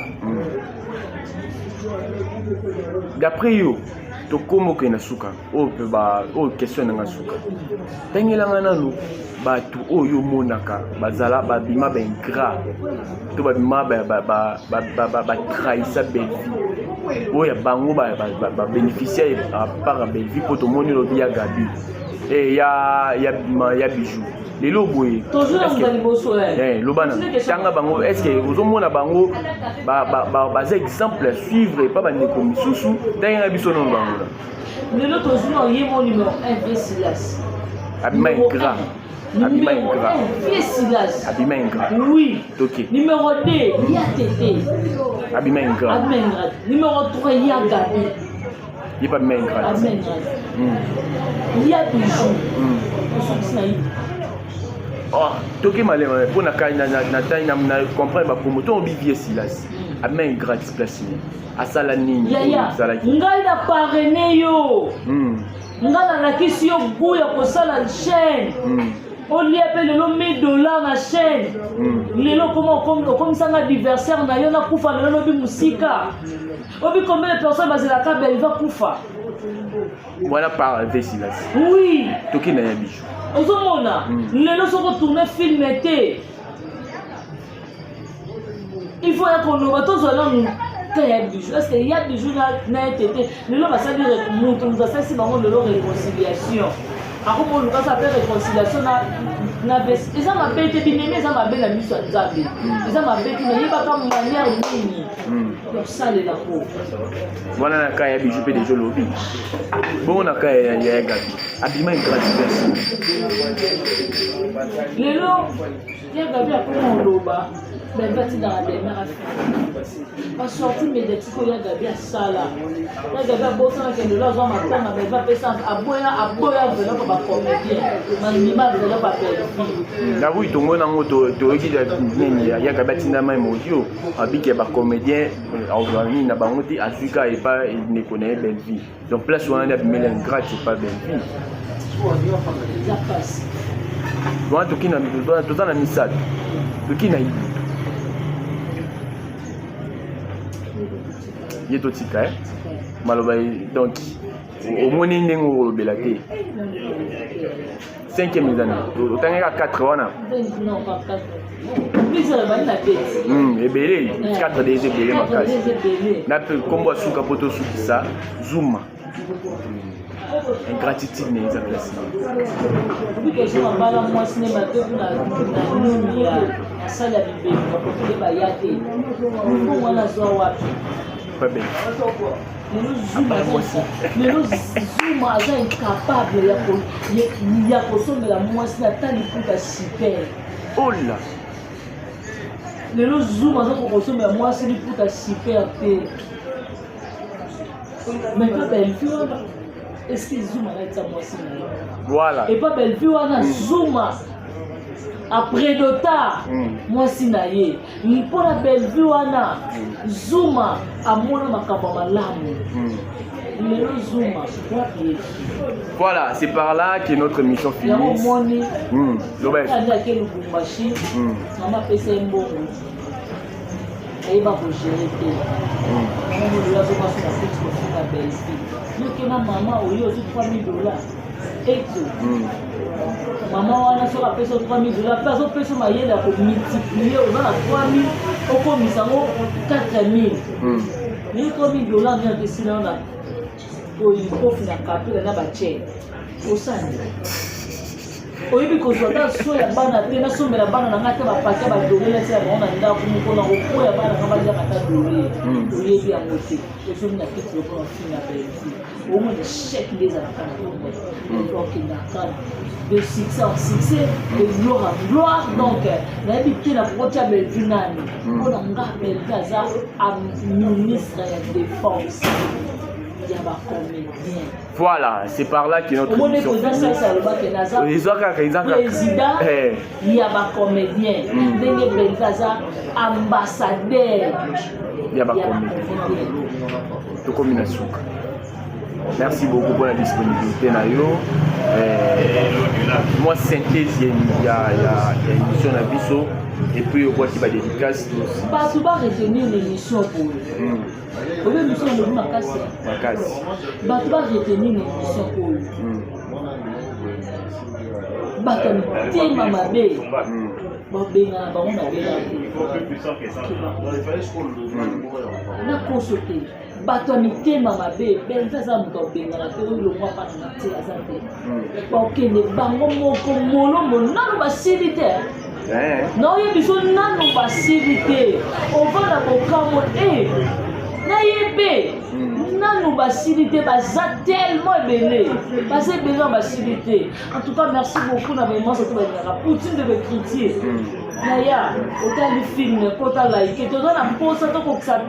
d'après yo tokóma okende na suka oyo mpe oyo question nanga suka ntangelanga nano bato oyo omonaka bazala babima baingrat to babima batrahisa belvi oyo bango babénéficiaire apart ya belvi mpo tomoni lobi ya gabi ya bijou lelo boye lobana tanga bango est ce que ozomona bango baza exemple à suivre epa bandeko misusu ndenge na biso nono bango
lelo tozwi na oyemo numéro 1 vie silas
abima ingrat abima ingrat
vie silas
abima ingrat
oui
toke
numéro 2 ya tete
abima ingrat
numéro 3 ya gabi
yepa abima ingrat
ya bijou osokisi na ye
toke malema mpo na comprendre bakomo to obi vie silas abima ingrat place asala nini
ngai na parene yo ngai nalakisi yo goût ya kosala chaîne olia mpe lelo $1000 na chaîne lelo okomisanga adversaire na yo nakufa lelo lobi mosika obi combien de personnes bazelaka belva kufa
wana par vie silas
oui
toke na ya bijou
ozomona lelo soki otourne film te il faut ya koloba tozwala ka ya bijou parce que ya bijou na etete lelo basali moto asalisi bango lelo réconciliation akoma oluka sa mpe réconciliation na bese eza mabe te binemi eza mabe na miso ya nzambe eza mabe te nayebaka manière nini yosalela po
wana na ka ya bijou mpe deja olobi bongo na ka ya gabi abima ingratitude
lelo ya gabi akoma oloba belva tindaka demere basorti médiatique oyo ya gabi asala ya gabi abosanaka lelo azwa matanga belva apesa aboya velopa bacomédien mandima velopa belvi
na bui tongo nango toyoki nini ya gabi atindama emodio abiki ya bacomédien nini na bango te azwika epa ndeko na ye belvi donc place wana nde abimeli ingrat epa belvi
eza pasi
wana toza na misato toki na ibi ye totika maloba donc omoni ndenge olobela te 5e ezana otangaka 4 wana ebele 4 deja ebele makasi nape nkombo asuka mpo tosukisa zuma ingratitude na eza place
bala mwasi ne bateku na nini ya asali ya bibeli bakokile baya te wana azwa wapi lelo zuma aza incapable ya kosomela mwasi na ta liputa super
ola
lelo zuma aza kokosomela mwasi liputa super te mais pas belvi wana est-ce que zuma aza mwasi na ye
voilà
et pas belvi wana zuma après dota mwasi na ye mpona belvi wana zuma amona makambo malamu lelo zuma wapi
voilà c'est par là que notre mission finit
omoni ake lubumbashi mama apesa ye mbongo ayeba kogere te omoni lelo azokasona peti kofinga Belgique. Nous qui ma maman au lieu de $3,000. Et tout. Maman wana soki apesa $3,000 mpe azopesa mayele ya komultiplie oza na 3,000 okomisa ngo 4,000 mais $3,000 nde esila wana oikofi na kapela na bachene osani oyebi kozwa ta so ya bana te nasombela bana na ngai te bapake badolele te ya bango na ndako moko na kokoya bana nga baliaka ta dolele oyebi yango te ozomi na kiti lokola fini ya belgi omona chèque nde ezalaka na kongo okendaka de succès en succès, de gloire en gloire. Donc, l'habitude à protéger Belginani, on a un gars Belgaza, un ministre de la Défense. Il y a un comédien.
Voilà, c'est par là que notre
émission finit. Président, il y a un comédien. Denge Belgaza, ambassadeur.
Il y a un comédien. Tout comme une soupe. Merci beaucoup pour la disponibilité. Moi, synthèse, il y a une émission à Bisso. Et puis, on voit qu'il va dédicace.
Parce que tu vas retenir l'émission pour eux. Vous voyez, l'émission de Makassi. Tu vas retenir l'émission pour eux. Tu vas retenir bato ya mitema mabe benza aza moto abengana te oyo longwa mpana na te aza te bakende bango moko molombo nano basili te naoyebi so nano basili te ovanda kokamo nayebe nano basili te baza tellement ebele baza ebele na basili te. En tout cas, merci beaucoup na vraiment surtout balingaka poutine de l'écriture Naya, autant de films, autant de likes, tu donnes un poste, tu as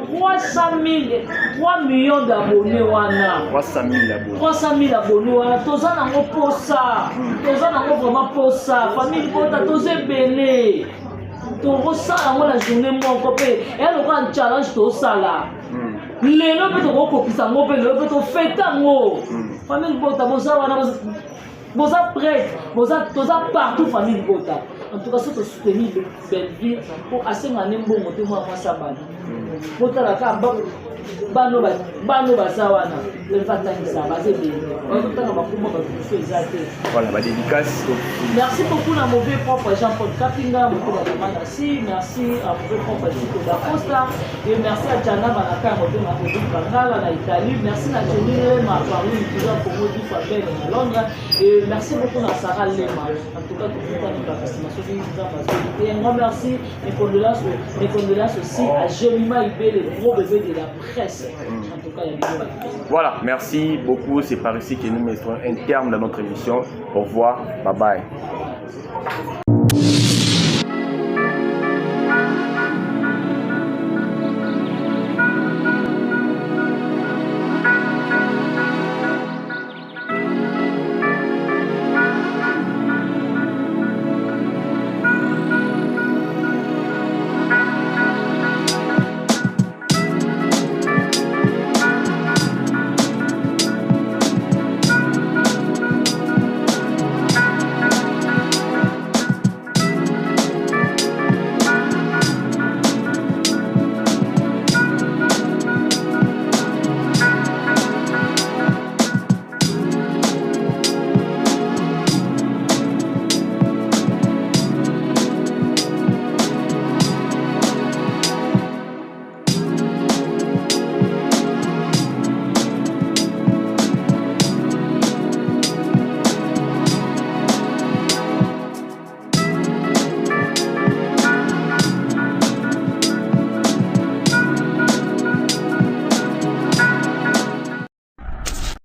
3 millions d'abonnés.
300 000 abonnés.
300 000 abonnés. Tu as un poste, tu as vraiment poste, famille, tu as belé. Tu as la journée, mon copain, et elle aura un challenge, tu as là. Les gens peuvent te recopier, les gens peuvent te faire tango. Famille, tu as vous êtes prêts, vous êtes partout, famille Bota. En tout cas, c'est de soutenir Belleville pour assez gagner bon côté moi ça va. Bota la carte, bano basawana, le fatin ça va c'est bien. On tout temps on va comment faire exact.
Voilà, ma dédicace.
Merci beaucoup à mon vieux propre Jean-Paul Kapinga, beaucoup de merci à mon vieux propre Chico da Costa et merci à Jana Manaka, mon vieux Makoudi Bangala en Italie. Merci à Jenny m'a parlé toujours pour moi du Fabien à Londres et merci beaucoup à Sarah Lema. En tout cas, tout le temps nous participation et un grand merci mes condoléances aussi à Jemima Ibé, le gros bébé de la presse. En tout cas, il y a
voilà, merci beaucoup. C'est par ici que nous mettons un terme dans notre émission. Au revoir, bye bye.